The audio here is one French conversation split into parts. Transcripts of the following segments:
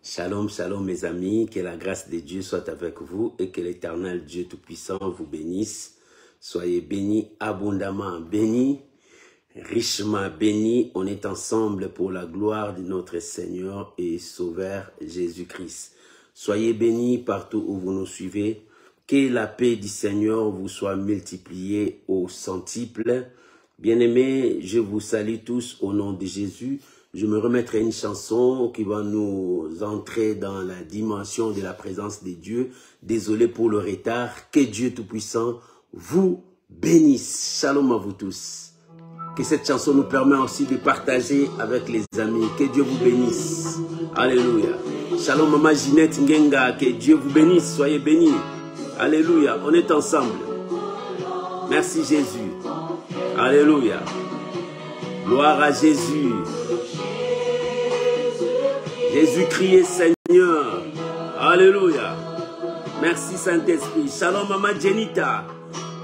Shalom, shalom mes amis, que la grâce de Dieu soit avec vous et que l'éternel Dieu Tout-Puissant vous bénisse. Soyez bénis, abondamment bénis, richement bénis. On est ensemble pour la gloire de notre Seigneur et Sauveur Jésus-Christ. Soyez bénis partout où vous nous suivez. Que la paix du Seigneur vous soit multipliée au centuple. Bien-aimés, je vous salue tous au nom de Jésus. Je me remettrai une chanson qui va nous entrer dans la dimension de la présence de Dieu. Désolé pour le retard. Que Dieu Tout-Puissant vous bénisse. Shalom à vous tous. Que cette chanson nous permet aussi de partager avec les amis. Que Dieu vous bénisse. Alléluia. Shalom Maman Ginette Ngenga. Que Dieu vous bénisse. Soyez bénis. Alléluia. On est ensemble. Merci Jésus. Alléluia. Gloire à Jésus. Jésus-Christ est Seigneur. Alléluia. Merci Saint-Esprit. Shalom Maman Jenita.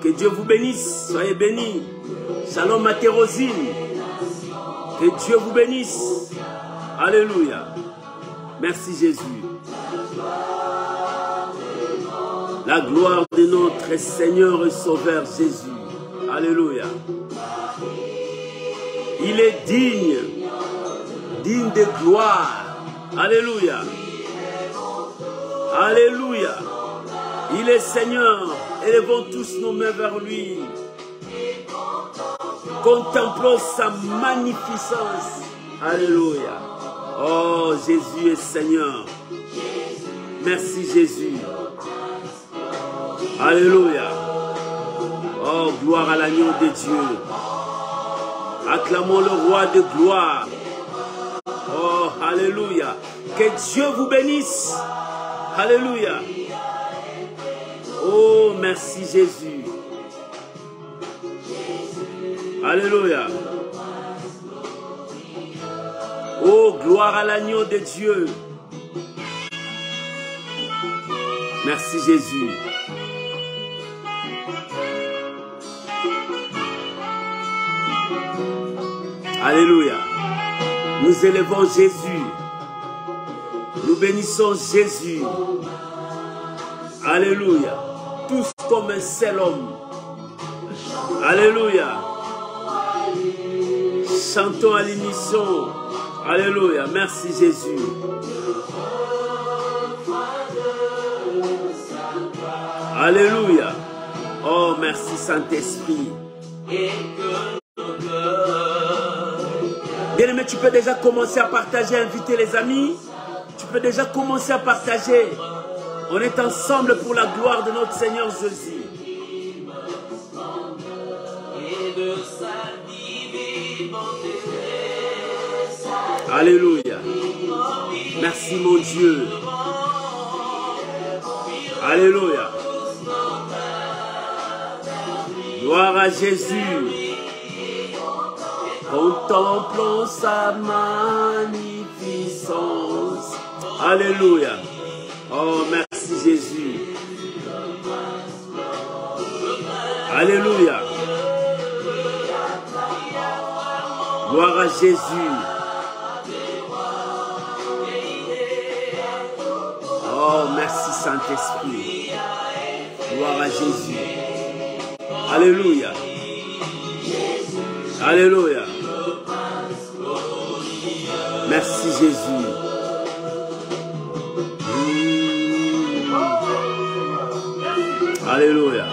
Que Dieu vous bénisse. Soyez bénis. Shalom ma Thérosine. Que Dieu vous bénisse. Alléluia. Merci Jésus. La gloire de notre Seigneur et Sauveur Jésus. Alléluia. Il est digne de gloire. Alléluia. Alléluia. Il est Seigneur. Élevons tous nos mains vers lui. Contemplons sa magnificence. Alléluia. Oh, Jésus est Seigneur. Merci Jésus. Alléluia. Oh, gloire à l'agneau de Dieu. Acclamons le roi de gloire. Oh, alléluia. Que Dieu vous bénisse. Alléluia. Oh, merci Jésus. Alléluia. Oh, gloire à l'agneau de Dieu. Merci Jésus. Alléluia. Nous élevons Jésus. Nous bénissons Jésus. Alléluia. Tous comme un seul homme. Alléluia. Chantons à l'unisson. Alléluia. Merci Jésus. Alléluia. Oh, merci Saint-Esprit. Bien-aimé, tu peux déjà commencer à partager, inviter les amis. Tu peux déjà commencer à partager. On est ensemble pour la gloire de notre Seigneur Jésus. Alléluia. Merci mon Dieu. Alléluia. Gloire à Jésus. Contemplons sa magnificence. Alléluia. Oh, merci Jésus. Alléluia. Gloire à Jésus. Oh, merci Saint-Esprit. Gloire à Jésus. Alléluia. Alléluia. Merci Jésus. Alléluia.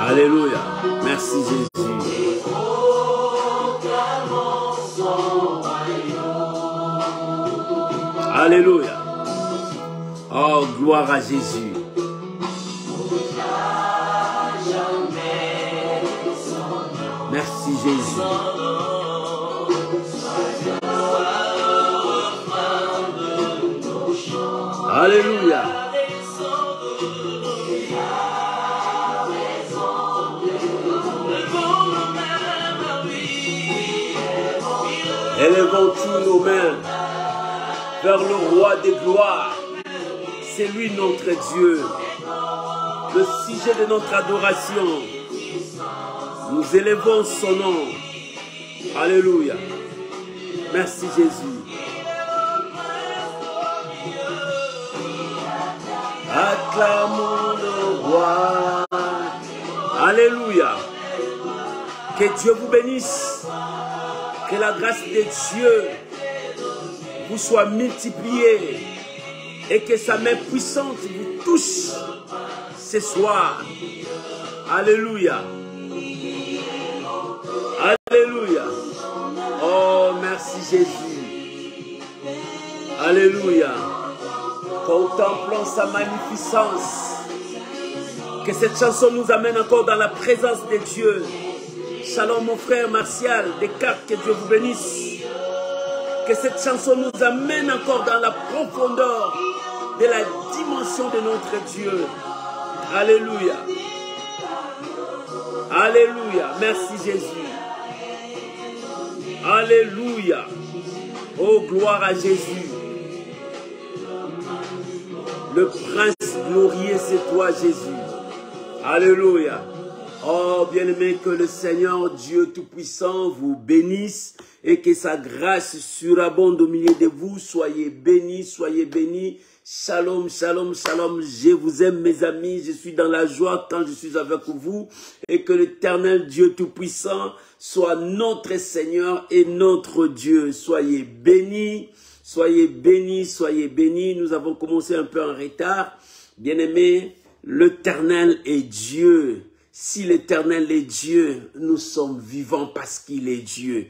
Alléluia. Merci Jésus. Alléluia. Oh, gloire à Jésus. Merci Jésus. Alléluia. Élevons tous nos mains vers le roi des gloires. C'est lui notre Dieu. Le sujet de notre adoration. Nous élevons son nom. Alléluia. Merci Jésus. Acclamons le roi. Alléluia. Que Dieu vous bénisse. Que la grâce de Dieu vous soit multipliée. Et que sa main puissante vous touche ce soir. Alléluia. Alléluia. Oh, merci Jésus. Alléluia. Contemplons sa magnificence. Que cette chanson nous amène encore dans la présence de Dieu. Shalom mon frère Martial, Descartes, que Dieu vous bénisse. Que cette chanson nous amène encore dans la profondeur de la dimension de notre Dieu. Alléluia. Alléluia. Merci Jésus. Alléluia. Oh, gloire à Jésus. Le prince glorieux, c'est toi Jésus. Alléluia. Oh, bien-aimé, que le Seigneur Dieu Tout-Puissant vous bénisse et que sa grâce surabonde au milieu de vous. Soyez bénis, soyez bénis. Shalom, shalom, shalom. Je vous aime, mes amis. Je suis dans la joie quand je suis avec vous. Et que l'Éternel Dieu Tout-Puissant soit notre Seigneur et notre Dieu. Soyez bénis, soyez bénis, soyez bénis. Nous avons commencé un peu en retard. Bien-aimés, l'Éternel est Dieu. Si l'Éternel est Dieu, nous sommes vivants parce qu'il est Dieu.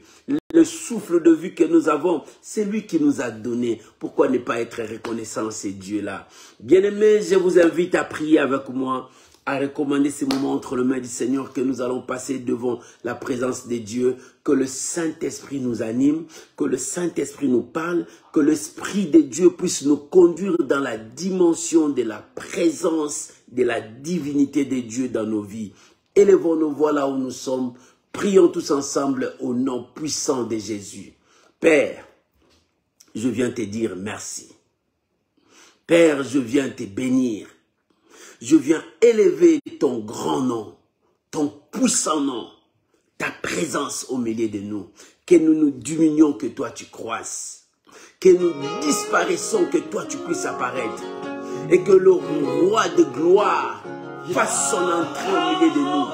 Le souffle de vie que nous avons, c'est lui qui nous a donné. Pourquoi ne pas être reconnaissant à ces dieux-là? Bien-aimés, je vous invite à prier avec moi, à recommander ces moments entre les mains du Seigneur que nous allons passer devant la présence de Dieu, que le Saint-Esprit nous anime, que le Saint-Esprit nous parle, que l'Esprit de Dieu puisse nous conduire dans la dimension de la présence, de la divinité de Dieu dans nos vies. Élevons nos voix là où nous sommes, prions tous ensemble au nom puissant de Jésus. Père, je viens te dire merci. Père, je viens te bénir. Je viens élever ton grand nom, ton puissant nom, ta présence au milieu de nous. Que nous nous diminuions, que toi tu croisses. Que nous disparaissons, que toi tu puisses apparaître. Et que le roi de gloire fasse son entrée au milieu de nous.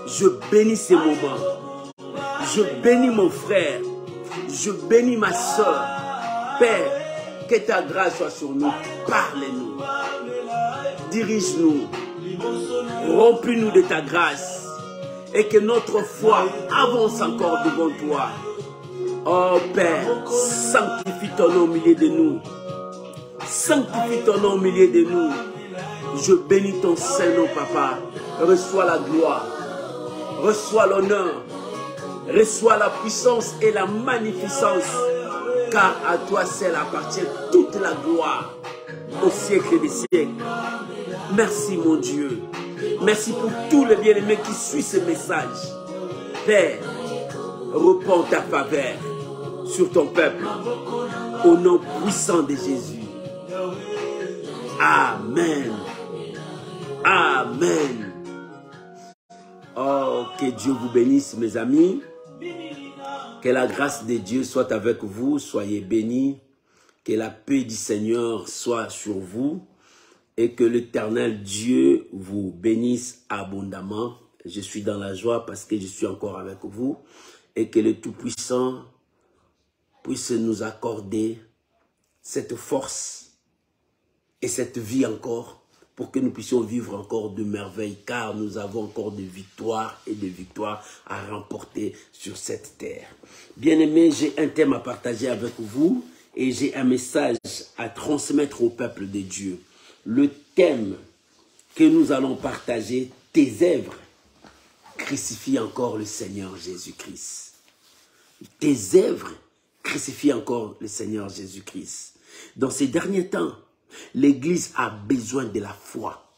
Je bénis ces moments. Je bénis mon frère. Je bénis ma soeur. Père, que ta grâce soit sur nous. Parle-nous. Dirige-nous. Remplis-nous de ta grâce. Et que notre foi avance encore devant toi. Oh Père, sanctifie ton nom au milieu de nous. Sanctifie ton nom au milieu de nous. Je bénis ton Saint-Nom, Papa. Reçois la gloire. Reçois l'honneur. Reçois la puissance et la magnificence. Car à toi seul appartient toute la gloire au siècle des siècles. Merci mon Dieu. Merci pour tous les bien-aimés qui suivent ce message. Père, répands ta faveur sur ton peuple. Au nom puissant de Jésus. Amen. Amen. Oh, que Dieu vous bénisse, mes amis. Que la grâce de Dieu soit avec vous. Soyez bénis. Que la paix du Seigneur soit sur vous. Et que l'Éternel Dieu vous bénisse abondamment. Je suis dans la joie parce que je suis encore avec vous. Et que le Tout-Puissant puisse nous accorder cette force et cette vie encore pour que nous puissions vivre encore de merveilles, car nous avons encore des victoires et des victoires à remporter sur cette terre. Bien-aimés, j'ai un thème à partager avec vous et j'ai un message à transmettre au peuple de Dieu. Le thème que nous allons partager, tes œuvres crucifient encore le Seigneur Jésus-Christ. Tes œuvres crucifient encore le Seigneur Jésus-Christ. Dans ces derniers temps, l'Église a besoin de la foi.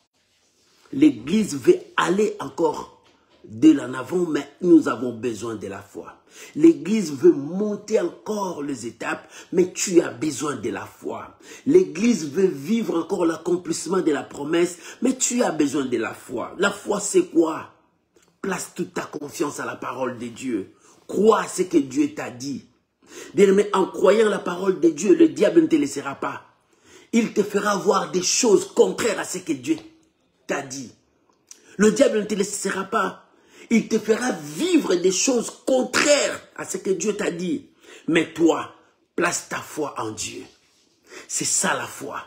L'Église veut aller encore de l'en avant, mais nous avons besoin de la foi. L'Église veut monter encore les étapes, mais tu as besoin de la foi. L'Église veut vivre encore l'accomplissement de la promesse, mais tu as besoin de la foi. La foi, c'est quoi? Place toute ta confiance à la parole de Dieu. Crois à ce que Dieu t'a dit. Bien-aimé, en croyant la parole de Dieu, le diable ne te laissera pas. Il te fera voir des choses contraires à ce que Dieu t'a dit. Le diable ne te laissera pas. Il te fera vivre des choses contraires à ce que Dieu t'a dit. Mais toi, place ta foi en Dieu. C'est ça la foi.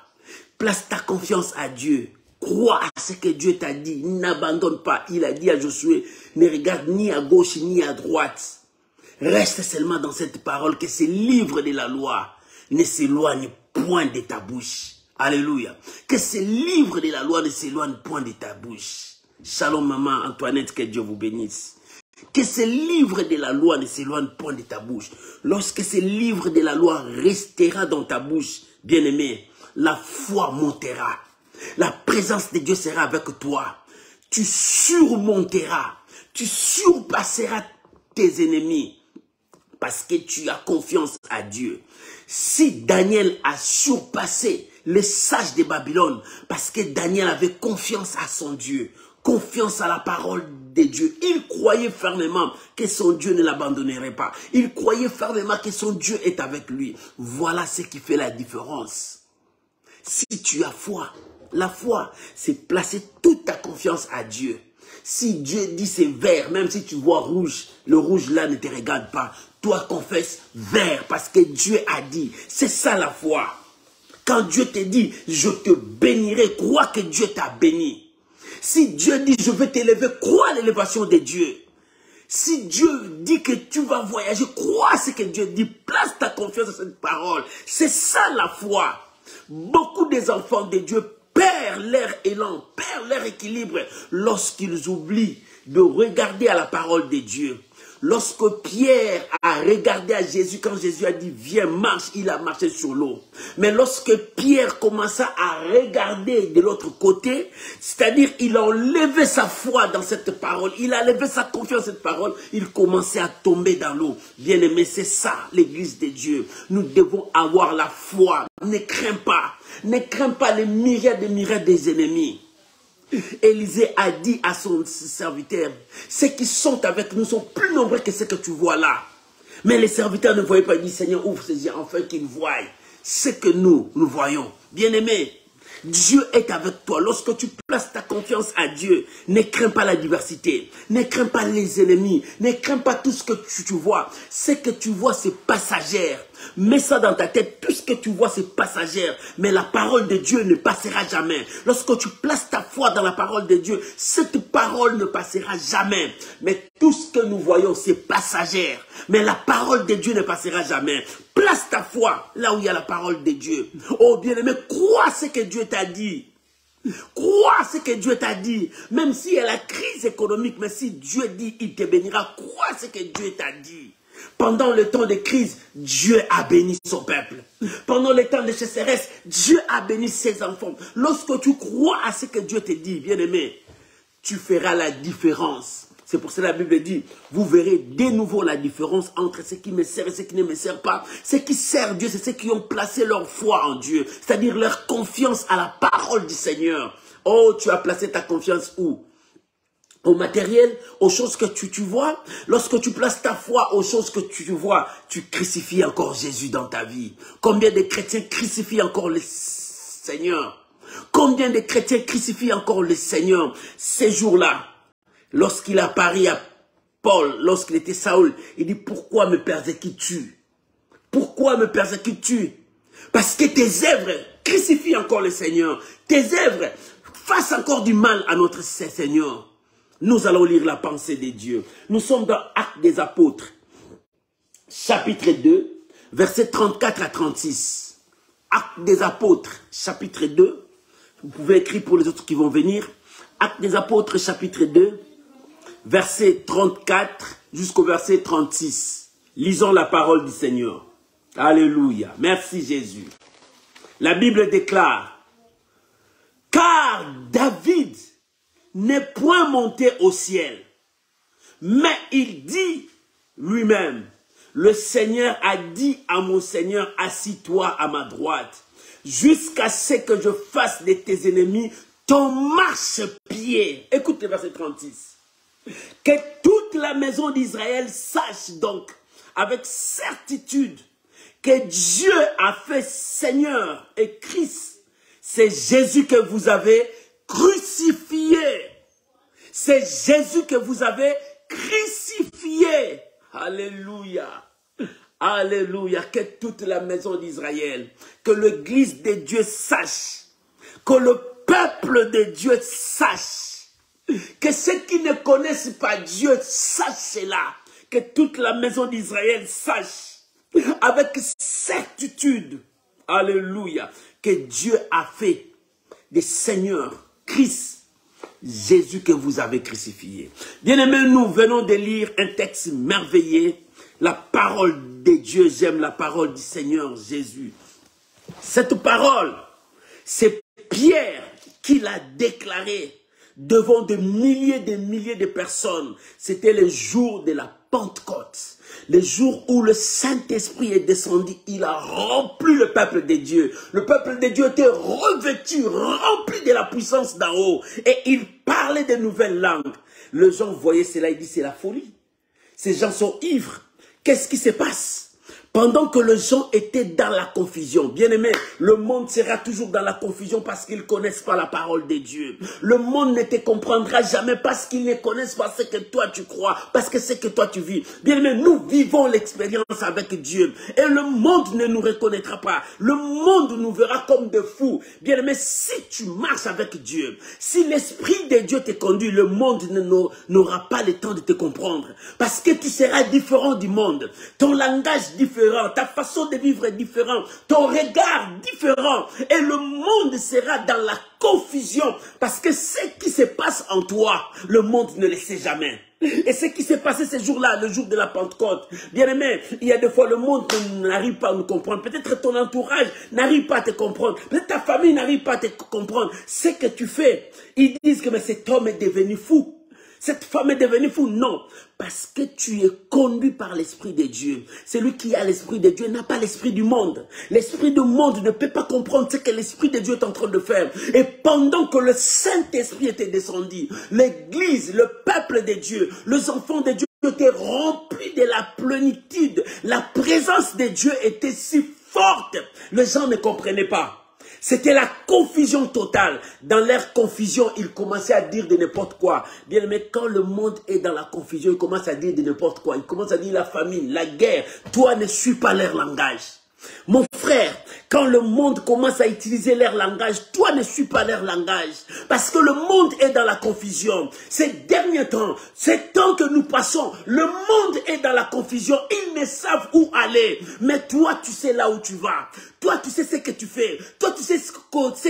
Place ta confiance à Dieu. Crois à ce que Dieu t'a dit. N'abandonne pas. Il a dit à Josué, ne regarde ni à gauche ni à droite. Reste seulement dans cette parole, que ce livre de la loi ne s'éloigne point de ta bouche. Alléluia. Que ce livre de la loi ne s'éloigne point de ta bouche. Shalom maman Antoinette, que Dieu vous bénisse. Que ce livre de la loi ne s'éloigne point de ta bouche. Lorsque ce livre de la loi restera dans ta bouche, bien-aimé, la foi montera. La présence de Dieu sera avec toi. Tu surmonteras. Tu surpasseras tes ennemis. Parce que tu as confiance à Dieu. Si Daniel a surpassé les sages de Babylone, parce que Daniel avait confiance à son Dieu, confiance à la parole de Dieu. Il croyait fermement que son Dieu ne l'abandonnerait pas. Il croyait fermement que son Dieu est avec lui. Voilà ce qui fait la différence. Si tu as foi, la foi, c'est placer toute ta confiance à Dieu. Si Dieu dit c'est vert, même si tu vois rouge, le rouge là ne te regarde pas. Toi confesse vert parce que Dieu a dit. C'est ça la foi. Quand Dieu te dit, je te bénirai, crois que Dieu t'a béni. Si Dieu dit, je vais t'élever, crois à l'élévation de Dieu. Si Dieu dit que tu vas voyager, crois à ce que Dieu dit. Place ta confiance dans cette parole. C'est ça la foi. Beaucoup des enfants de Dieu perdent leur élan, perdent leur équilibre lorsqu'ils oublient de regarder à la parole de Dieu. Lorsque Pierre a regardé à Jésus, quand Jésus a dit, viens, marche, il a marché sur l'eau. Mais lorsque Pierre commença à regarder de l'autre côté, c'est-à-dire il a enlevé sa foi dans cette parole, il a enlevé sa confiance dans cette parole, il commençait à tomber dans l'eau. Bien-aimé, c'est ça l'église de Dieu. Nous devons avoir la foi. Ne crains pas les myriades des ennemis. Élisée a dit à son serviteur, ceux qui sont avec nous sont plus nombreux que ceux que tu vois là. Mais les serviteurs ne voyaient pas, il dit, Seigneur, ouvre ses yeux afin qu'ils voient ce que nous voyons. Bien-aimé, Dieu est avec toi. Lorsque tu places ta confiance à Dieu, ne crains pas la diversité, ne crains pas les ennemis, ne crains pas tout ce que tu vois. Ce que tu vois, c'est passagère. Mets ça dans ta tête, tout ce que tu vois, c'est passagère. Mais la parole de Dieu ne passera jamais. Lorsque tu places ta foi dans la parole de Dieu, cette parole ne passera jamais. Mais tout ce que nous voyons, c'est passagère. Mais la parole de Dieu ne passera jamais. Place ta foi là où il y a la parole de Dieu. Oh bien-aimé, crois ce que Dieu t'a dit. Crois ce que Dieu t'a dit. Même s'il y a la crise économique, mais si Dieu dit, il te bénira. Crois ce que Dieu t'a dit. Pendant le temps de crise, Dieu a béni son peuple. Pendant le temps de sécheresse, Dieu a béni ses enfants. Lorsque tu crois à ce que Dieu te dit, bien-aimé, tu feras la différence. C'est pour cela que la Bible dit, vous verrez de nouveau la différence entre ce qui me sert et ce qui ne me sert pas. Ce qui sert Dieu, c'est ceux qui ont placé leur foi en Dieu, c'est-à-dire leur confiance à la parole du Seigneur. Oh, tu as placé ta confiance où? Au matériel, aux choses que tu vois. Lorsque tu places ta foi aux choses que tu vois, tu crucifies encore Jésus dans ta vie. Combien de chrétiens crucifient encore le Seigneur? Combien de chrétiens crucifient encore le Seigneur ces jours-là? Lorsqu'il apparaît à Paul, lorsqu'il était Saül, il dit, pourquoi me persécutes-tu? Pourquoi me persécutes-tu? Parce que tes œuvres crucifient encore le Seigneur. Tes œuvres fassent encore du mal à notre Seigneur. Nous allons lire la pensée de Dieu. Nous sommes dans Actes des Apôtres, chapitre 2, versets 34 à 36. Actes des Apôtres, chapitre 2. Vous pouvez écrire pour les autres qui vont venir. Actes des Apôtres, chapitre 2, verset 34 jusqu'au verset 36. Lisons la parole du Seigneur. Alléluia. Merci Jésus. La Bible déclare, car David n'est point monté au ciel Mais il dit lui-même, le Seigneur a dit à mon Seigneur, assis-toi à ma droite, jusqu'à ce que je fasse de tes ennemis ton marchepied. Écoute le verset 36. Que toute la maison d'Israël sache donc, avec certitude, que Dieu a fait Seigneur et Christ. C'est Jésus que vous avez crucifié. C'est Jésus que vous avez crucifié. Alléluia. Alléluia. Que toute la maison d'Israël, que l'église de Dieu sache, que le peuple de Dieu sache, que ceux qui ne connaissent pas Dieu sachent cela, que toute la maison d'Israël sache, avec certitude, alléluia, que Dieu a fait des seigneurs, Christ, Jésus que vous avez crucifié. Bien-aimés, nous venons de lire un texte merveilleux, la parole de Dieu, j'aime la parole du Seigneur Jésus. Cette parole, c'est Pierre qui l'a déclarée devant des milliers de personnes. C'était le jour de la Pentecôte, le jour où le Saint-Esprit est descendu. Il a rempli le peuple de Dieu. Le peuple de Dieu était revêtu, rempli de la puissance d'en haut. Et il parlait de nouvelles langues. Les gens voyaient cela, ils disent c'est la folie. Ces gens sont ivres. Qu'est-ce qui se passe? Pendant que les gens étaient dans la confusion, bien aimé, le monde sera toujours dans la confusion parce qu'ils ne connaissent pas la parole de Dieu. Le monde ne te comprendra jamais parce qu'ils ne connaissent pas ce que toi tu crois, parce que ce que toi tu vis. Bien aimé, nous vivons l'expérience avec Dieu et le monde ne nous reconnaîtra pas. Le monde nous verra comme des fous. Bien aimé, si tu marches avec Dieu, si l'Esprit de Dieu te conduit, le monde n'aura pas le temps de te comprendre parce que tu seras différent du monde. Ton langage différent. Ta façon de vivre est différente, ton regard différent et le monde sera dans la confusion parce que ce qui se passe en toi, le monde ne le sait jamais. Et ce qui s'est passé ce jour-là, le jour de la Pentecôte, bien aimé, il y a des fois le monde n'arrive pas à nous comprendre, peut-être ton entourage n'arrive pas à te comprendre, peut-être ta famille n'arrive pas à te comprendre. Ce que tu fais, ils disent que mais cet homme est devenu fou. Cette femme est devenue fou. Non, parce que tu es conduit par l'Esprit de Dieu. Celui qui a l'Esprit de Dieu n'a pas l'Esprit du monde. L'Esprit du monde ne peut pas comprendre ce que l'Esprit de Dieu est en train de faire. Et pendant que le Saint-Esprit était descendu, l'Église, le peuple de Dieu, les enfants de Dieu étaient remplis de la plénitude. La présence de Dieu était si forte. Les gens ne comprenaient pas. C'était la confusion totale. Dans leur confusion, ils commençaient à dire de n'importe quoi. Bien aimé, quand le monde est dans la confusion, ils commencent à dire de n'importe quoi. Ils commencent à dire la famine, la guerre. Toi, ne suis pas leur langage. Mon frère, quand le monde commence à utiliser leur langage, toi ne suis pas leur langage. Parce que le monde est dans la confusion. Ces derniers temps, ces temps que nous passons, le monde est dans la confusion. Ils ne savent où aller. Mais toi, tu sais là où tu vas. Toi, tu sais ce que tu fais. Toi, tu sais ce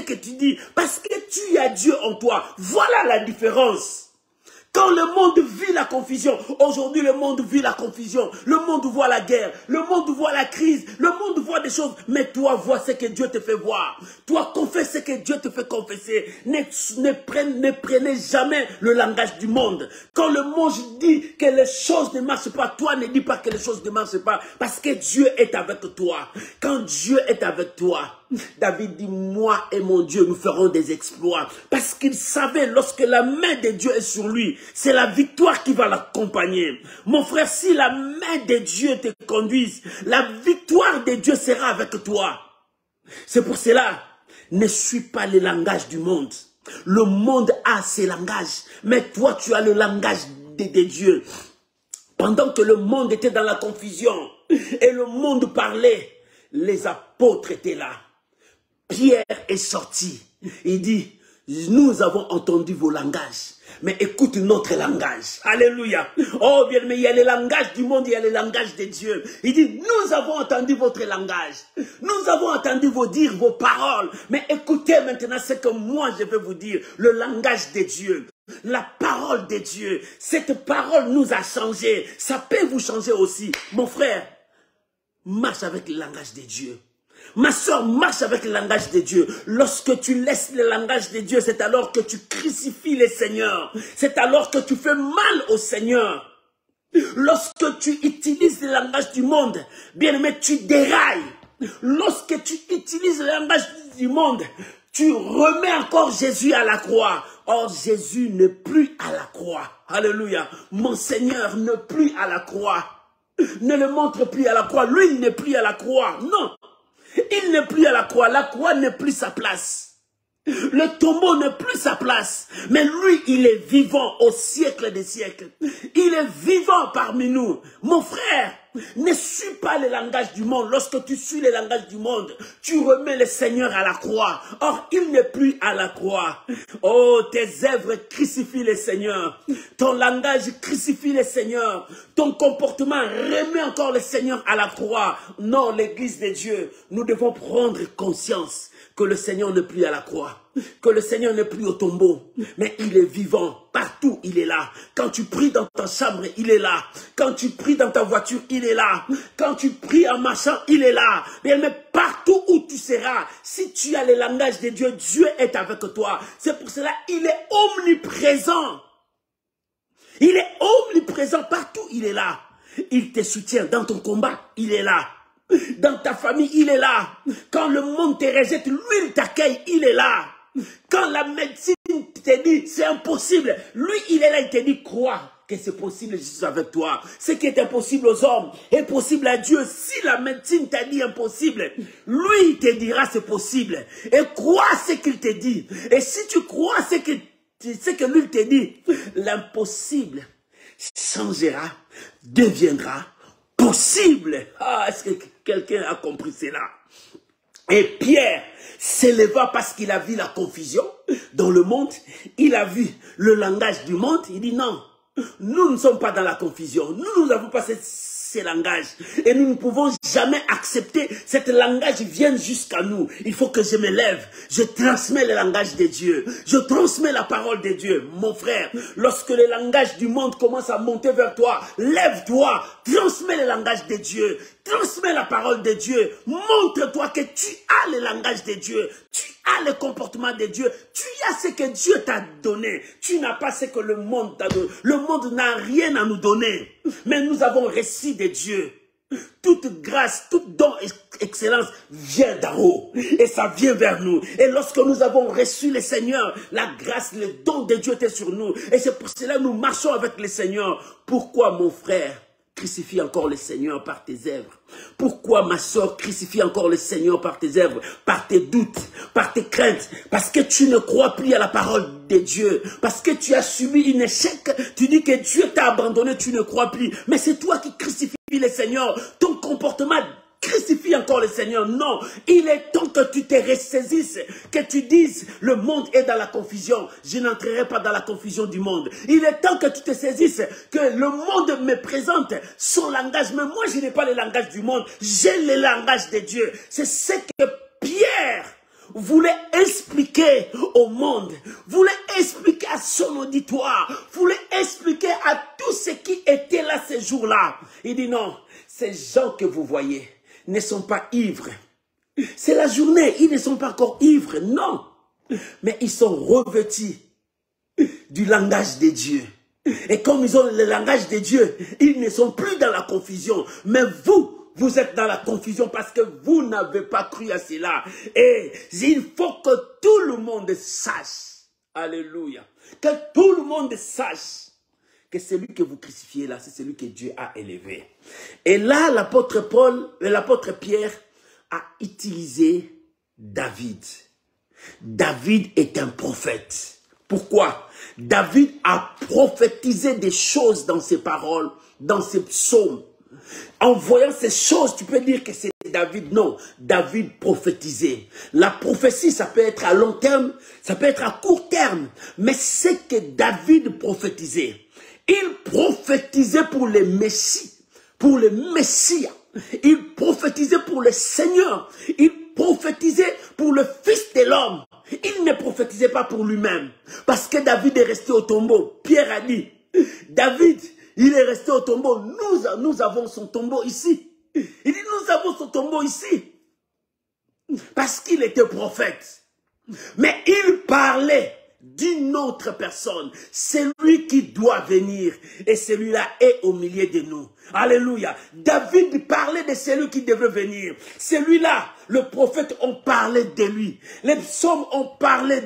que tu dis. Parce que tu as Dieu en toi. Voilà la différence. Quand le monde vit la confusion, aujourd'hui le monde vit la confusion, le monde voit la guerre, le monde voit la crise, le monde voit des choses, mais toi vois ce que Dieu te fait voir. Toi confesse ce que Dieu te fait confesser. Ne prenez jamais le langage du monde. Quand le monde dit que les choses ne marchent pas, toi ne dis pas que les choses ne marchent pas, parce que Dieu est avec toi. Quand Dieu est avec toi, David dit, moi et mon Dieu, nous ferons des exploits. Parce qu'il savait, lorsque la main de Dieu est sur lui, c'est la victoire qui va l'accompagner. Mon frère, si la main de Dieu te conduise, la victoire de Dieu sera avec toi. C'est pour cela, ne suis pas le langage du monde. Le monde a ses langages, mais toi, tu as le langage de Dieu. Pendant que le monde était dans la confusion et le monde parlait, les apôtres étaient là. Pierre est sorti. Il dit, nous avons entendu vos langages, mais écoute notre langage. Alléluia. Oh bien, mais il y a le langage du monde, il y a le langage de Dieu. Il dit, nous avons entendu votre langage. Nous avons entendu vos dires, vos paroles. Mais écoutez maintenant ce que moi je vais vous dire. Le langage de Dieu. La parole de Dieu. Cette parole nous a changé. Ça peut vous changer aussi. Mon frère, marche avec le langage de Dieu. Ma soeur, marche avec le langage de Dieu. Lorsque tu laisses le langage de Dieu, c'est alors que tu crucifies le Seigneur. C'est alors que tu fais mal au Seigneur. Lorsque tu utilises le langage du monde, bien-aimé, tu dérailles. Lorsque tu utilises le langage du monde, tu remets encore Jésus à la croix. Or, Jésus n'est plus à la croix. Alléluia. Mon Seigneur n'est plus à la croix. Ne le montre plus à la croix. Lui, il n'est plus à la croix. Non. Il n'est plus à la croix. La croix n'est plus sa place. Le tombeau n'est plus sa place. Mais lui, il est vivant au siècle des siècles. Il est vivant parmi nous. Mon frère, ne suis pas le langage du monde. Lorsque tu suis le langage du monde, tu remets le Seigneur à la croix. Or, il n'est plus à la croix. Oh, tes œuvres crucifient le Seigneur. Ton langage crucifie le Seigneur. Ton comportement remet encore le Seigneur à la croix. Non, l'Église de Dieu, nous devons prendre conscience que le Seigneur n'est plus à la croix, que le Seigneur n'est plus au tombeau, mais il est vivant. Partout, il est là. Quand tu pries dans ta chambre, il est là. Quand tu pries dans ta voiture, il est là. Quand tu pries en marchant, il est là. Mais partout où tu seras, si tu as le langage de Dieu, Dieu est avec toi. C'est pour cela qu'il est omniprésent. Il est omniprésent partout, il est là. Il te soutient dans ton combat, il est là. Dans ta famille, il est là. Quand le monde te rejette, lui, il t'accueille, il est là. Quand la médecine te dit, c'est impossible, lui, il est là, il te dit, crois que c'est possible, je suis avec toi. Ce qui est impossible aux hommes est possible à Dieu. Si la médecine t'a dit impossible, lui, il te dira c'est possible. Et crois ce qu'il te dit. Et si tu crois ce que lui, il te dit, l'impossible changera, deviendra possible. Ah, est-ce que quelqu'un a compris cela? Et Pierre s'éleva parce qu'il a vu la confusion dans le monde. Il a vu le langage du monde. Il dit non, nous ne sommes pas dans la confusion. Nous n'avons pas ces langages. Et nous ne pouvons jamais accepter que ce langage vienne jusqu'à nous. Il faut que je me lève. Je transmets le langage de Dieu. Je transmets la parole de Dieu. Mon frère, lorsque le langage du monde commence à monter vers toi, lève-toi. Transmets le langage de Dieu. Transmets la parole de Dieu. Montre-toi que tu as le langage de Dieu. Tu as le comportement de Dieu. Tu as ce que Dieu t'a donné. Tu n'as pas ce que le monde t'a donné. Le monde n'a rien à nous donner. Mais nous avons reçu de Dieu. Toute grâce, tout don et excellence vient d'en haut. Et ça vient vers nous. Et lorsque nous avons reçu le Seigneur, la grâce, le don de Dieu était sur nous. Et c'est pour cela que nous marchons avec le Seigneur. Pourquoi, mon frère, crucifie encore le Seigneur par tes œuvres? Pourquoi, ma soeur, crucifie encore le Seigneur par tes œuvres, par tes doutes, par tes craintes? Parce que tu ne crois plus à la parole de Dieu. Parce que tu as subi un échec. Tu dis que Dieu t'a abandonné, tu ne crois plus. Mais c'est toi qui crucifies le Seigneur. Ton comportement crucifie encore le Seigneur. Non, il est temps que tu te ressaisisses, que tu dises, le monde est dans la confusion. Je n'entrerai pas dans la confusion du monde. Il est temps que tu te saisisses, que le monde me présente son langage. Mais moi, je n'ai pas le langage du monde. J'ai le langage de Dieu. C'est ce que Pierre voulait expliquer au monde, voulait expliquer à son auditoire, voulait expliquer à tous ceux qui étaient là ce jour-là. Il dit non, ces gens que vous voyez ne sont pas ivres. C'est la journée, ils ne sont pas encore ivres, non. Mais ils sont revêtus du langage de Dieu. Et comme ils ont le langage de Dieu, ils ne sont plus dans la confusion. Mais vous êtes dans la confusion parce que vous n'avez pas cru à cela. Et il faut que tout le monde sache, alléluia, que tout le monde sache que celui que vous crucifiez là, c'est celui que Dieu a élevé. Et là, l'apôtre Pierre a utilisé David. David est un prophète. Pourquoi? David a prophétisé des choses dans ses paroles, dans ses psaumes. En voyant ces choses, tu peux dire que c'est David. Non, David prophétisait. La prophétie, ça peut être à long terme, ça peut être à court terme. Mais c'est que David prophétisait. Il prophétisait pour les Messies, pour le Messie. Il prophétisait pour le Seigneur. Il prophétisait pour le Fils de l'homme. Il ne prophétisait pas pour lui-même. Parce que David est resté au tombeau. Pierre a dit, David, il est resté au tombeau. Nous avons son tombeau ici. Il dit, nous avons son tombeau ici. Parce qu'il était prophète. Mais il parlait d'une autre personne. C'est lui qui doit venir et celui-là est au milieu de nous. Alléluia. David parlait de celui qui devrait venir. Celui-là, le prophète, on parlait de lui. Les psaumes, on parlait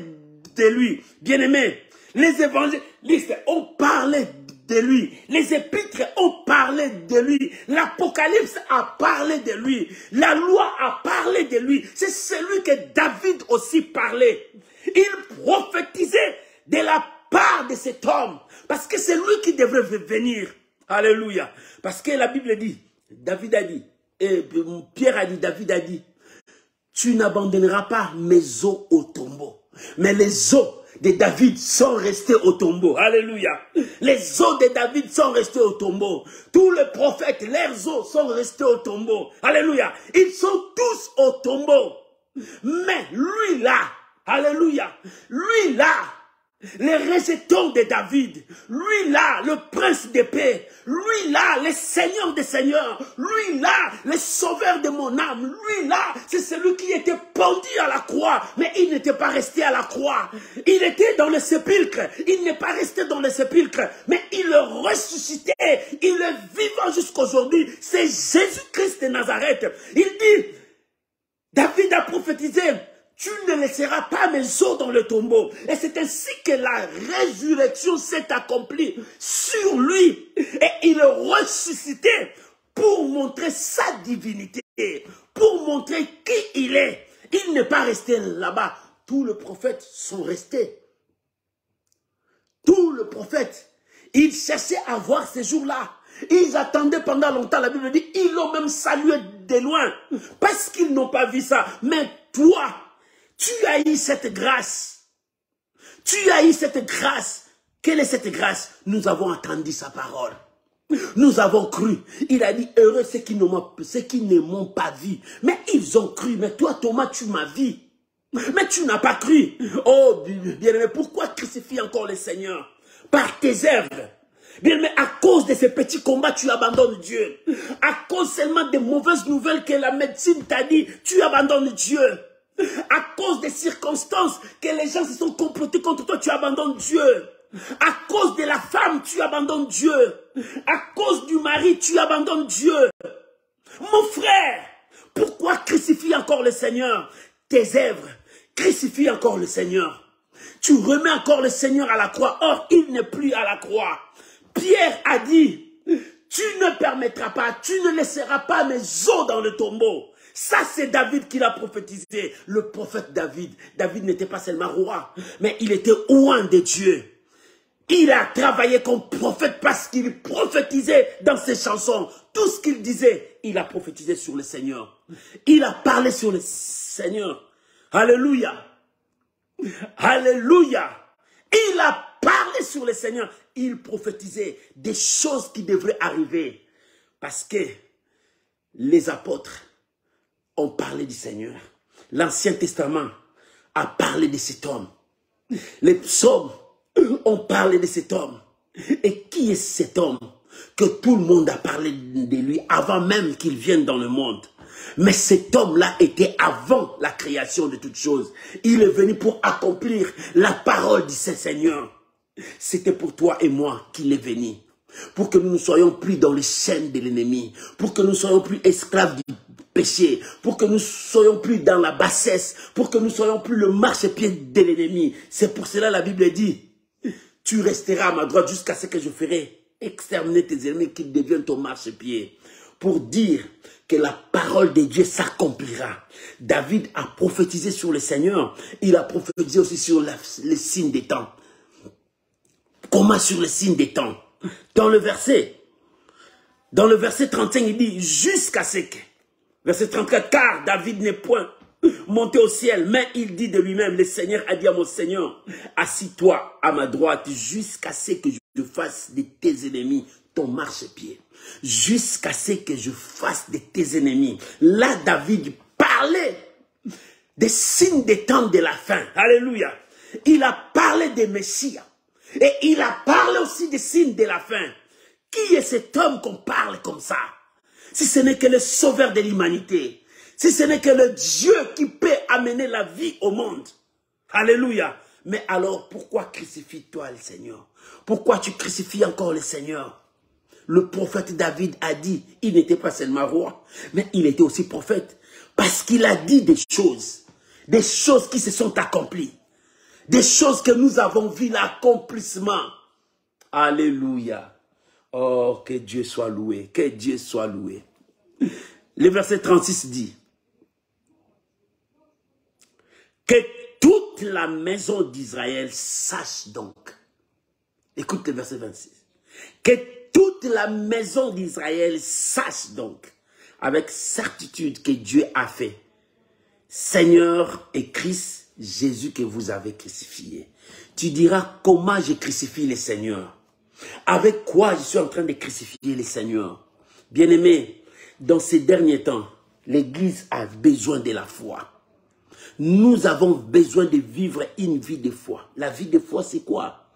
de lui. Bien-aimés, les évangélistes, on parlait de lui. Les épîtres ont parlé de lui. L'Apocalypse a parlé de lui. La loi a parlé de lui. C'est celui que David aussi parlait. Il prophétisait de la part de cet homme. Parce que c'est lui qui devrait venir. Alléluia. Parce que la Bible dit, David a dit, et Pierre a dit, David a dit, tu n'abandonneras pas mes os au tombeau. Mais les os de David sont restés au tombeau. Alléluia. Les os de David sont restés au tombeau. Tous les prophètes, leurs os sont restés au tombeau. Alléluia. Ils sont tous au tombeau. Mais lui là, alléluia, lui là, les rejetons de David, lui là, le prince de paix, lui là, le seigneur des seigneurs, lui là, le sauveur de mon âme, lui là, c'est celui qui était pendu à la croix, mais il n'était pas resté à la croix. Il était dans le sépulcre, il n'est pas resté dans le sépulcre, mais il est ressuscité, il est vivant jusqu'aujourd'hui. C'est Jésus-Christ de Nazareth. Il dit, David a prophétisé, tu ne laisseras pas mes os dans le tombeau. Et c'est ainsi que la résurrection s'est accomplie sur lui. Et il est ressuscité pour montrer sa divinité, pour montrer qui il est. Il n'est pas resté là-bas. Tous les prophètes sont restés. Tous les prophètes, ils cherchaient à voir ces jours-là. Ils attendaient pendant longtemps, la Bible dit, ils l'ont même salué de loin, parce qu'ils n'ont pas vu ça. Mais toi, tu as eu cette grâce. Tu as eu cette grâce. Quelle est cette grâce? Nous avons entendu sa parole. Nous avons cru. Il a dit, heureux ceux qui ne m'ont pas vu. Mais ils ont cru. Mais toi, Thomas, tu m'as vu. Mais tu n'as pas cru. Oh, bien-aimé, pourquoi crucifier encore le Seigneur? Par tes œuvres. Bien, mais à cause de ces petits combats, tu abandonnes Dieu. À cause seulement des mauvaises nouvelles que la médecine t'a dit, tu abandonnes Dieu. À cause des circonstances que les gens se sont complotés contre toi, tu abandonnes Dieu. À cause de la femme, tu abandonnes Dieu. À cause du mari, tu abandonnes Dieu. Mon frère, pourquoi crucifier encore le Seigneur? Tes œuvres, crucifie encore le Seigneur. Tu remets encore le Seigneur à la croix. Or, il n'est plus à la croix. Pierre a dit, tu ne permettras pas, tu ne laisseras pas mes os dans le tombeau. Ça, c'est David qui l'a prophétisé. Le prophète David. David n'était pas seulement roi, mais il était oint de Dieu. Il a travaillé comme prophète parce qu'il prophétisait dans ses chansons. Tout ce qu'il disait, il a prophétisé sur le Seigneur. Il a parlé sur le Seigneur. Alléluia. Alléluia. Il a parlé sur le Seigneur. Il prophétisait des choses qui devraient arriver. Parce que les apôtres ont parlé du Seigneur. L'Ancien Testament a parlé de cet homme. Les psaumes ont parlé de cet homme. Et qui est cet homme que tout le monde a parlé de lui avant même qu'il vienne dans le monde? Mais cet homme-là était avant la création de toutes choses. Il est venu pour accomplir la parole du Seigneur. C'était pour toi et moi qu'il est venu. Pour que nous ne soyons plus dans les chaînes de l'ennemi. Pour que nous ne soyons plus esclaves du péché. Pour que nous ne soyons plus dans la bassesse. Pour que nous ne soyons plus le marchepied de l'ennemi. C'est pour cela la Bible dit, tu resteras à ma droite jusqu'à ce que je ferai exterminer tes ennemis, qu'ils deviennent ton marchepied. Pour dire que la parole de Dieu s'accomplira. David a prophétisé sur le Seigneur. Il a prophétisé aussi sur les signes des temps. Comment sur les signes des temps? Dans le verset 35, il dit, jusqu'à ce que, verset 34, car David n'est point monté au ciel, mais il dit de lui-même, le Seigneur a dit à mon Seigneur, assis-toi à ma droite, jusqu'à ce que je fasse de tes ennemis ton marchepied. Jusqu'à ce que je fasse de tes ennemis. Là, David parlait des signes des temps de la fin. Alléluia. Il a parlé des Messias. Et il a parlé aussi des signes de la fin. Qui est cet homme qu'on parle comme ça? Si ce n'est que le sauveur de l'humanité. Si ce n'est que le Dieu qui peut amener la vie au monde. Alléluia. Mais alors, pourquoi crucifies-toi le Seigneur? Pourquoi tu crucifies encore le Seigneur? Le prophète David a dit, il n'était pas seulement roi, mais il était aussi prophète. Parce qu'il a dit des choses qui se sont accomplies. Des choses que nous avons vu l'accomplissement. Alléluia. Oh, que Dieu soit loué, que Dieu soit loué. Le verset 36 dit, que toute la maison d'Israël sache donc. Écoute le verset 26. Que toute la maison d'Israël sache donc, avec certitude que Dieu a fait, Seigneur et Christ, Jésus que vous avez crucifié. Tu diras, comment je crucifie le Seigneur? Avec quoi je suis en train de crucifier le Seigneur? Bien-aimé, dans ces derniers temps, l'Église a besoin de la foi. Nous avons besoin de vivre une vie de foi. La vie de foi, c'est quoi?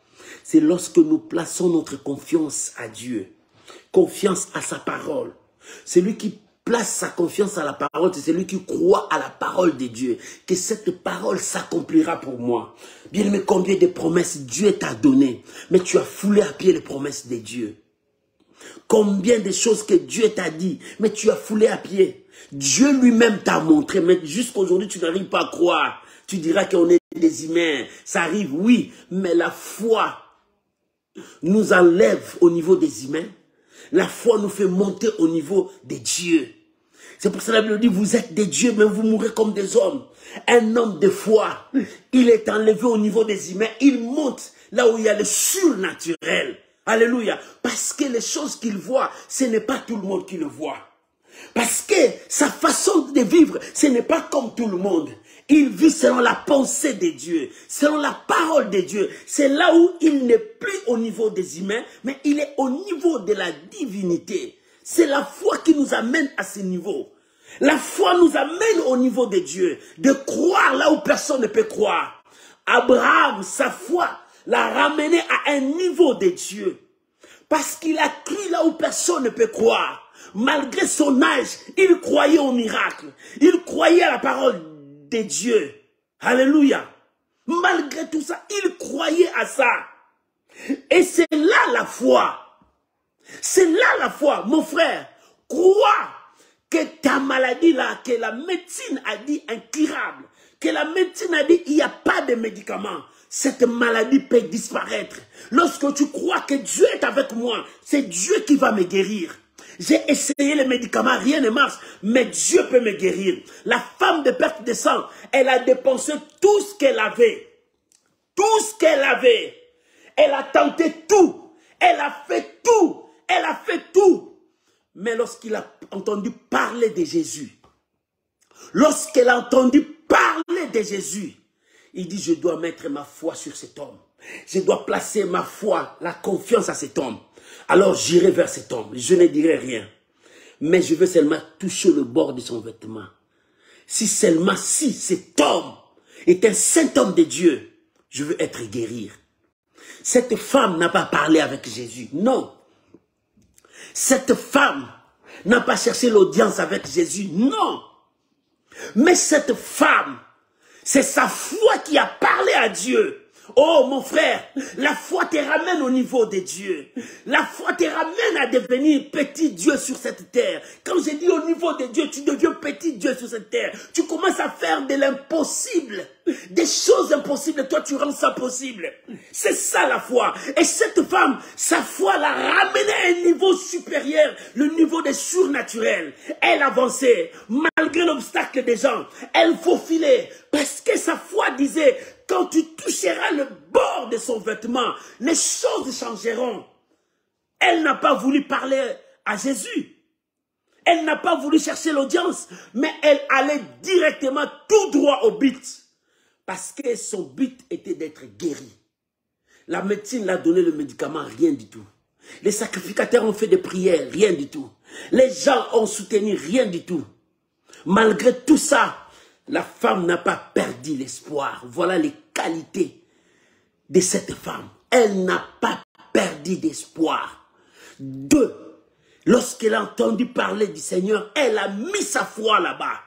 C'est lorsque nous plaçons notre confiance à Dieu, confiance à sa parole. Celui qui place sa confiance à la parole, c'est celui qui croit à la parole de Dieu, que cette parole s'accomplira pour moi. Bien aimé, combien de promesses Dieu t'a données, mais tu as foulé à pied les promesses de Dieu. Combien de choses que Dieu t'a dit, mais tu as foulé à pied. Dieu lui-même t'a montré, mais jusqu'à aujourd'hui tu n'arrives pas à croire. Tu diras qu'on est des humains, ça arrive, oui, mais la foi nous enlève au niveau des humains. La foi nous fait monter au niveau des dieux. C'est pour cela que la Bible dit, vous êtes des dieux, mais vous mourrez comme des hommes. Un homme de foi, il est enlevé au niveau des humains, il monte là où il y a le surnaturel. Alléluia. Parce que les choses qu'il voit, ce n'est pas tout le monde qui le voit. Parce que sa façon de vivre, ce n'est pas comme tout le monde. Il vit selon la pensée de Dieu, selon la parole de Dieu. C'est là où il n'est plus au niveau des humains, mais il est au niveau de la divinité. C'est la foi qui nous amène à ce niveau. La foi nous amène au niveau de Dieu, de croire là où personne ne peut croire. Abraham, sa foi l'a ramené à un niveau de Dieu. Parce qu'il a cru là où personne ne peut croire. Malgré son âge, il croyait au miracle. Il croyait à la parole de Dieu. Alléluia. Malgré tout ça, il croyait à ça. Et c'est là la foi. C'est là la foi. Mon frère, crois que ta maladie là, que la médecine a dit incurable, que la médecine a dit il n'y a pas de médicament. Cette maladie peut disparaître. Lorsque tu crois que Dieu est avec moi, c'est Dieu qui va me guérir. J'ai essayé les médicaments, rien ne marche, mais Dieu peut me guérir. La femme de perte de sang, elle a dépensé tout ce qu'elle avait. Tout ce qu'elle avait. Elle a tenté tout. Elle a fait tout. Elle a fait tout. Mais lorsqu'il a entendu parler de Jésus, lorsqu'elle a entendu parler de Jésus, il dit, je dois mettre ma foi sur cet homme. Je dois placer ma foi, la confiance à cet homme. Alors j'irai vers cet homme. Je ne dirai rien. Mais je veux seulement toucher le bord de son vêtement. Si seulement si cet homme est un saint homme de Dieu, je veux être guéri. Cette femme n'a pas parlé avec Jésus. Non. Cette femme n'a pas cherché l'audience avec Jésus. Non. Mais cette femme, c'est sa foi qui a parlé à Dieu. Oh mon frère, la foi te ramène au niveau de Dieu. La foi te ramène à devenir petit Dieu sur cette terre. Quand je dis au niveau de Dieu, tu deviens petit Dieu sur cette terre. Tu commences à faire de l'impossible. Des choses impossibles, toi tu rends ça possible. C'est ça la foi. Et cette femme, sa foi l'a ramenée à un niveau supérieur, le niveau des surnaturels. Elle avançait, malgré l'obstacle des gens. Elle faufilait, parce que sa foi disait, quand tu toucheras le bord de son vêtement, les choses changeront. Elle n'a pas voulu parler à Jésus. Elle n'a pas voulu chercher l'audience, mais elle allait directement tout droit au but. Parce que son but était d'être guéri. La médecine l'a donné le médicament, rien du tout. Les sacrificateurs ont fait des prières, rien du tout. Les gens ont soutenu, rien du tout. Malgré tout ça, la femme n'a pas perdu l'espoir. Voilà les qualités de cette femme. Elle n'a pas perdu d'espoir. 2. Lorsqu'elle a entendu parler du Seigneur, elle a mis sa foi là-bas.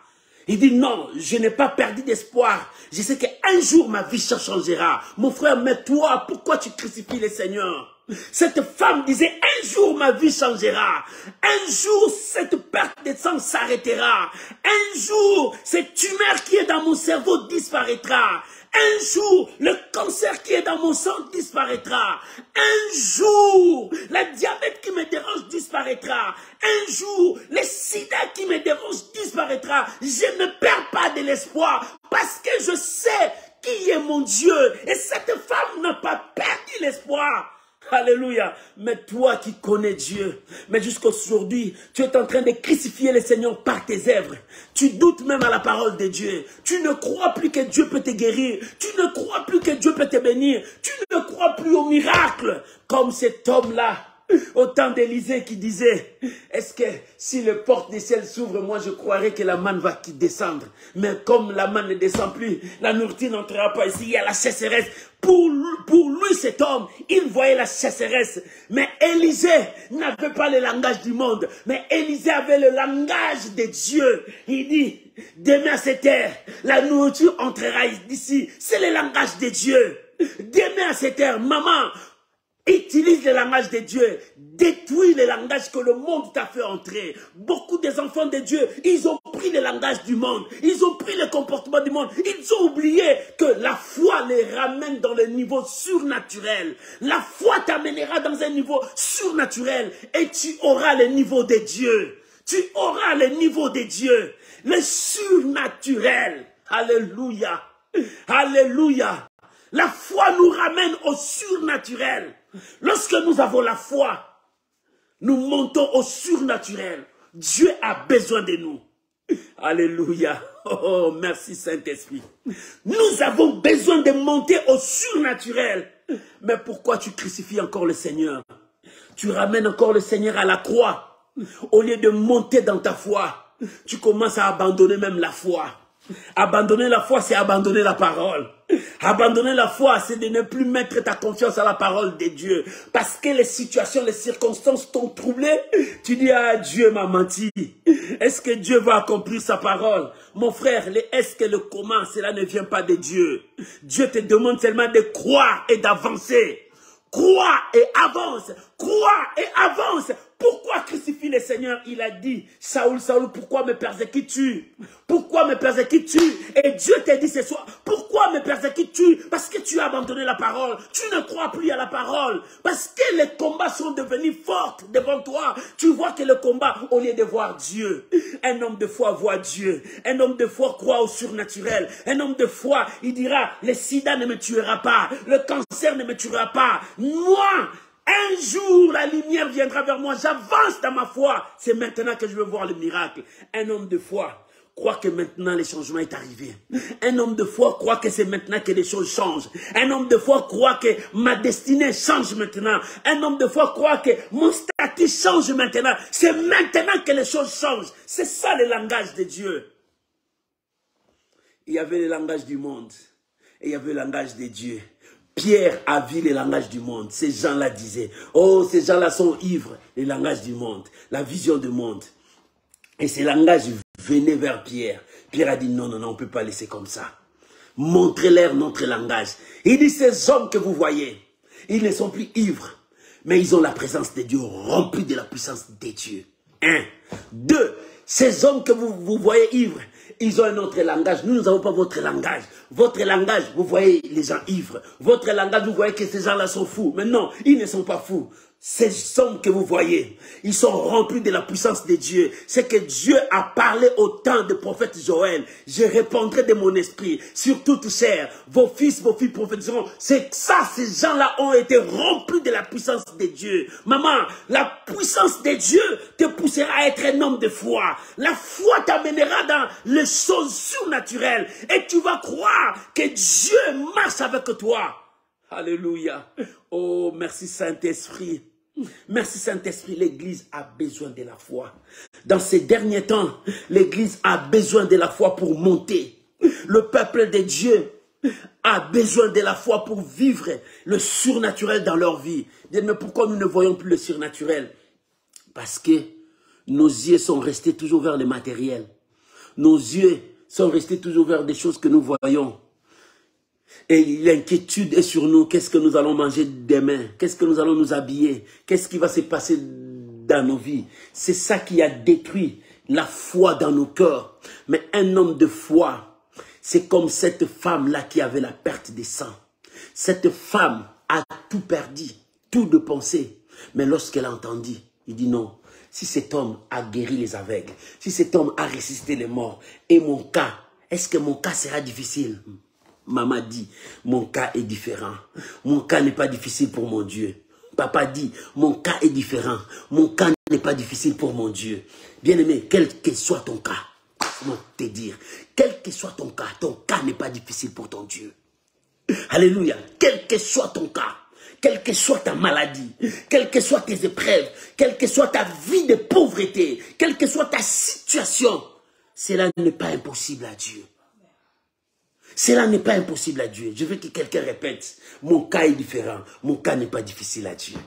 Il dit non, je n'ai pas perdu d'espoir. Je sais qu'un jour ma vie changera. Mon frère, mais toi, pourquoi tu crucifies le Seigneur? Cette femme disait, un jour ma vie changera. Un jour cette perte de sang s'arrêtera. Un jour cette tumeur qui est dans mon cerveau disparaîtra. Un jour, le cancer qui est dans mon sang disparaîtra. Un jour, la diabète qui me dérange disparaîtra. Un jour, le sida qui me dérange disparaîtra. Je ne perds pas de l'espoir parce que je sais qui est mon Dieu. Et cette femme n'a pas perdu l'espoir. Alléluia. Mais toi qui connais Dieu, mais jusqu'aujourd'hui, tu es en train de crucifier le Seigneur par tes œuvres. Tu doutes même à la parole de Dieu. Tu ne crois plus que Dieu peut te guérir. Tu ne crois plus que Dieu peut te bénir. Tu ne crois plus au miracle. Comme cet homme-là, au temps d'Élisée qui disait, est-ce que si les portes des ciels s'ouvrent, moi je croirais que la manne va descendre. Mais comme la manne ne descend plus, la nourriture n'entrera pas ici, il y a la sécheresse. Pour lui, cet homme, il voyait la sécheresse. Mais Élisée n'avait pas le langage du monde. Mais Élisée avait le langage de Dieu. Il dit, demain à cette heure, la nourriture entrera d'ici. C'est le langage de Dieu. Demain à cette heure, maman, utilise le langage de Dieu. Détruis le langage que le monde t'a fait entrer. Beaucoup des enfants de Dieu, ils ont pris le langage du monde. Ils ont pris le comportement du monde. Ils ont oublié que la foi les ramène dans le niveau surnaturel. La foi t'amènera dans un niveau surnaturel. Et tu auras le niveau de Dieu. Tu auras le niveau de Dieu. Le surnaturel. Alléluia. Alléluia. La foi nous ramène au surnaturel. Lorsque nous avons la foi, nous montons au surnaturel. Dieu a besoin de nous. Alléluia. Oh, merci Saint-Esprit. Nous avons besoin de monter au surnaturel. Mais pourquoi tu crucifies encore le Seigneur? Tu ramènes encore le Seigneur à la croix. Au lieu de monter dans ta foi, tu commences à abandonner même la foi. Abandonner la foi, c'est abandonner la parole. Abandonner la foi, c'est de ne plus mettre ta confiance à la parole de Dieu. Parce que les situations, les circonstances t'ont troublé. Tu dis, ah, Dieu m'a menti. Est-ce que Dieu va accomplir sa parole? Mon frère, le est-ce que le comment, cela ne vient pas de Dieu. Dieu te demande seulement de croire et d'avancer. Crois et avance. Crois et avance. Pourquoi crucifie le Seigneur? Il a dit, Saoul, Saoul, pourquoi me persécutes-tu? Pourquoi me persécutes-tu? Et Dieu t'a dit ce soir, pourquoi me persécutes-tu? Parce que tu as abandonné la parole. Tu ne crois plus à la parole. Parce que les combats sont devenus forts devant toi. Tu vois que le combat, au lieu de voir Dieu, un homme de foi voit Dieu. Un homme de foi croit au surnaturel. Un homme de foi, il dira, le sida ne me tuera pas. Le cancer ne me tuera pas. Moi, un jour, la lumière viendra vers moi. J'avance dans ma foi. C'est maintenant que je veux voir le miracle. Un homme de foi croit que maintenant le changement est arrivé. Un homme de foi croit que c'est maintenant que les choses changent. Un homme de foi croit que ma destinée change maintenant. Un homme de foi croit que mon statut change maintenant. C'est maintenant que les choses changent. C'est ça le langage de Dieu. Il y avait le langage du monde et il y avait le langage de Dieu. Pierre a vu le langage du monde. Ces gens-là disaient, oh, ces gens-là sont ivres. Le langage du monde, la vision du monde. Et ces langages venaient vers Pierre. Pierre a dit, non, non, non, on ne peut pas laisser comme ça. Montrez-leur notre langage. Il dit, ces hommes que vous voyez, ils ne sont plus ivres, mais ils ont la présence de Dieu, remplis de la puissance de Dieu. 1. 2. Ces hommes que vous voyez ivres, ils ont un autre langage. Nous n'avons pas votre langage. Votre langage, vous voyez les gens ivres. Votre langage, vous voyez que ces gens-là sont fous. Mais non, ils ne sont pas fous. Ces hommes que vous voyez, ils sont remplis de la puissance de Dieu. C'est que Dieu a parlé au temps de prophète Joël. Je répandrai de mon esprit sur toute chair. Vos fils, vos filles prophétiseront. C'est ça, ces gens-là ont été remplis de la puissance de Dieu. Maman, la puissance de Dieu te poussera à être un homme de foi. La foi t'amènera dans les choses surnaturelles. Et tu vas croire que Dieu marche avec toi. Alléluia. Oh, merci Saint-Esprit. Merci Saint-Esprit. L'Église a besoin de la foi. Dans ces derniers temps, l'Église a besoin de la foi pour monter. Le peuple de Dieu a besoin de la foi pour vivre le surnaturel dans leur vie. Mais pourquoi nous ne voyons plus le surnaturel? Parce que nos yeux sont restés toujours vers le matériel. Nos yeux sont restés toujours vers des choses que nous voyons. Et l'inquiétude est sur nous. Qu'est-ce que nous allons manger demain? Qu'est-ce que nous allons nous habiller? Qu'est-ce qui va se passer dans nos vies? C'est ça qui a détruit la foi dans nos cœurs. Mais un homme de foi, c'est comme cette femme-là qui avait la perte des sangs. Cette femme a tout perdu, tout dépensé. Mais lorsqu'elle a entendu, il dit non. Si cet homme a guéri les aveugles, si cet homme a ressuscité les morts, et mon cas, est-ce que mon cas sera difficile? Maman dit, mon cas est différent. Mon cas n'est pas difficile pour mon Dieu. Papa dit, mon cas est différent. Mon cas n'est pas difficile pour mon Dieu. Bien-aimé, quel que soit ton cas, comment te dire, quel que soit ton cas n'est pas difficile pour ton Dieu. Alléluia. Quel que soit ton cas, quelle que soit ta maladie, quelles que soient tes épreuves, quelle que soit ta vie de pauvreté, quelle que soit ta situation, cela n'est pas impossible à Dieu. Cela n'est pas impossible à Dieu. Je veux que quelqu'un répète, mon cas est différent, mon cas n'est pas difficile à Dieu.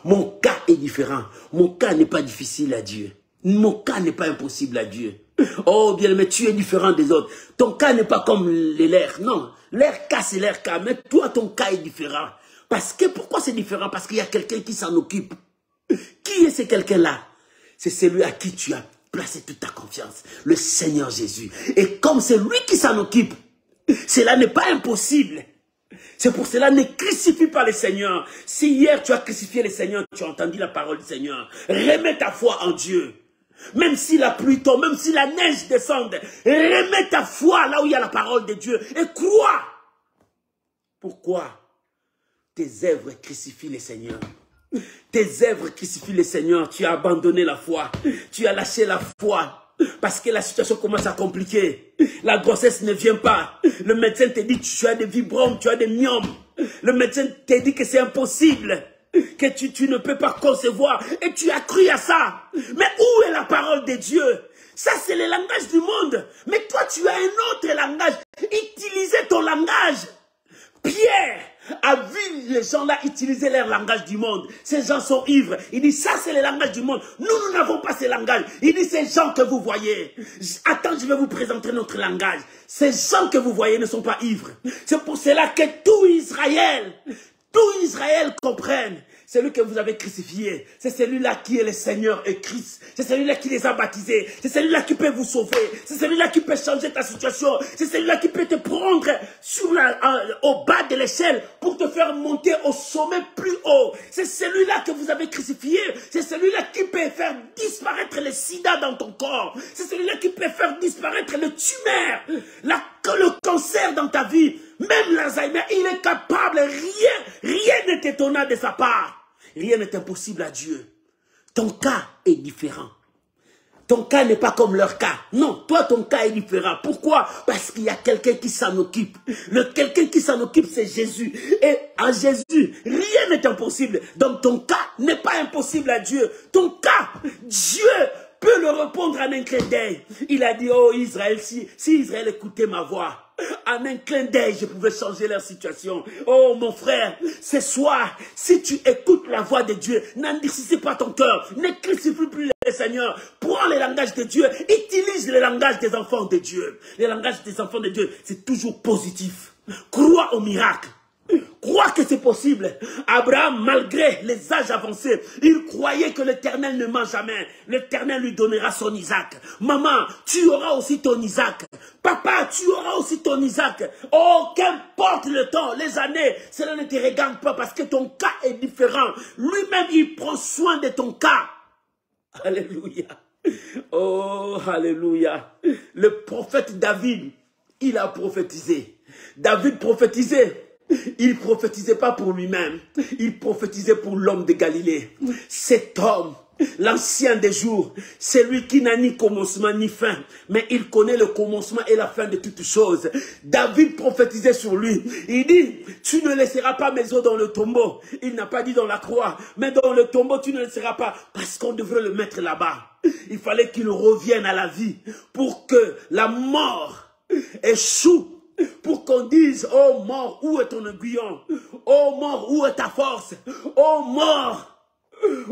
Mon cas est différent, mon cas n'est pas difficile à Dieu. Mon cas n'est pas impossible à Dieu. Oh bien, mais tu es différent des autres. Ton cas n'est pas comme les leurs. Non, leur cas c'est leur cas, mais toi ton cas est différent. Parce que, pourquoi c'est différent? Parce qu'il y a quelqu'un qui s'en occupe. Qui est ce quelqu'un-là? C'est celui à qui tu as placé toute ta confiance, le Seigneur Jésus. Et comme c'est lui qui s'en occupe, cela n'est pas impossible. C'est pour cela, ne crucifie pas le Seigneur. Si hier tu as crucifié le Seigneur, tu as entendu la parole du Seigneur, remets ta foi en Dieu. Même si la pluie tombe, même si la neige descende, remets ta foi là où il y a la parole de Dieu et crois. Pourquoi? Tes œuvres crucifient le Seigneur. Tes œuvres crucifient le Seigneur. Tu as abandonné la foi. Tu as lâché la foi. Parce que la situation commence à compliquer. La grossesse ne vient pas. Le médecin te dit que tu as des vibromes, tu as des myomes. Le médecin te dit que c'est impossible. Que tu ne peux pas concevoir. Et tu as cru à ça. Mais où est la parole de Dieu? Ça, c'est le langage du monde. Mais toi, tu as un autre langage. Utilisez ton langage. Pierre a vu les gens là utiliser leur langage du monde. Ces gens sont ivres. Il dit, ça c'est le langage du monde. Nous n'avons pas ce langage. Il dit, ces gens que vous voyez. Attends, je vais vous présenter notre langage. Ces gens que vous voyez ne sont pas ivres. C'est pour cela que tout Israël comprenne. Celui que vous avez crucifié, c'est celui-là qui est le Seigneur et Christ. C'est celui-là qui les a baptisés. C'est celui-là qui peut vous sauver. C'est celui-là qui peut changer ta situation. C'est celui-là qui peut te prendre au bas de l'échelle pour te faire monter au sommet plus haut. C'est celui-là que vous avez crucifié. C'est celui-là qui peut faire disparaître le sida dans ton corps. C'est celui-là qui peut faire disparaître le tumeur, le cancer dans ta vie. Même l'Alzheimer, il est capable. Rien n'est étonnant de sa part. Rien n'est impossible à Dieu. Ton cas est différent. Ton cas n'est pas comme leur cas. Non, toi, ton cas est différent. Pourquoi? Parce qu'il y a quelqu'un qui s'en occupe. Quelqu'un qui s'en occupe, c'est Jésus. Et en Jésus, rien n'est impossible. Donc, ton cas n'est pas impossible à Dieu. Ton cas, Dieu peut le répondre en un clin d'œil. Il a dit, oh Israël, si Israël écoutait ma voix, en un clin d'œil, je pouvais changer leur situation. Oh mon frère, ce soir, si tu écoutes la voix de Dieu, n'endurcissez pas ton cœur, ne crucifie plus le Seigneur. Prends le langage de Dieu, utilise le langage des enfants de Dieu. Le langage des enfants de Dieu, c'est toujours positif. Crois au miracle. Crois que c'est possible. Abraham, malgré les âges avancés, il croyait que l'Éternel ne ment jamais. L'Éternel lui donnera son Isaac. Maman, tu auras aussi ton Isaac. Papa, tu auras aussi ton Isaac. Oh, qu'importe le temps, les années, cela ne te regarde pas parce que ton cas est différent. Lui-même, il prend soin de ton cas. Alléluia. Oh, alléluia. Le prophète David, il a prophétisé. David prophétisait. Il ne prophétisait pas pour lui-même, il prophétisait pour l'homme de Galilée. Cet homme, l'ancien des jours, c'est lui qui n'a ni commencement ni fin, mais il connaît le commencement et la fin de toutes choses. David prophétisait sur lui. Il dit, tu ne laisseras pas mes os dans le tombeau. Il n'a pas dit dans la croix, mais dans le tombeau tu ne le laisseras pas, parce qu'on devrait le mettre là-bas. Il fallait qu'il revienne à la vie pour que la mort échoue. Pour qu'on dise, oh mort, où est ton aiguillon? Oh mort, où est ta force? Oh mort,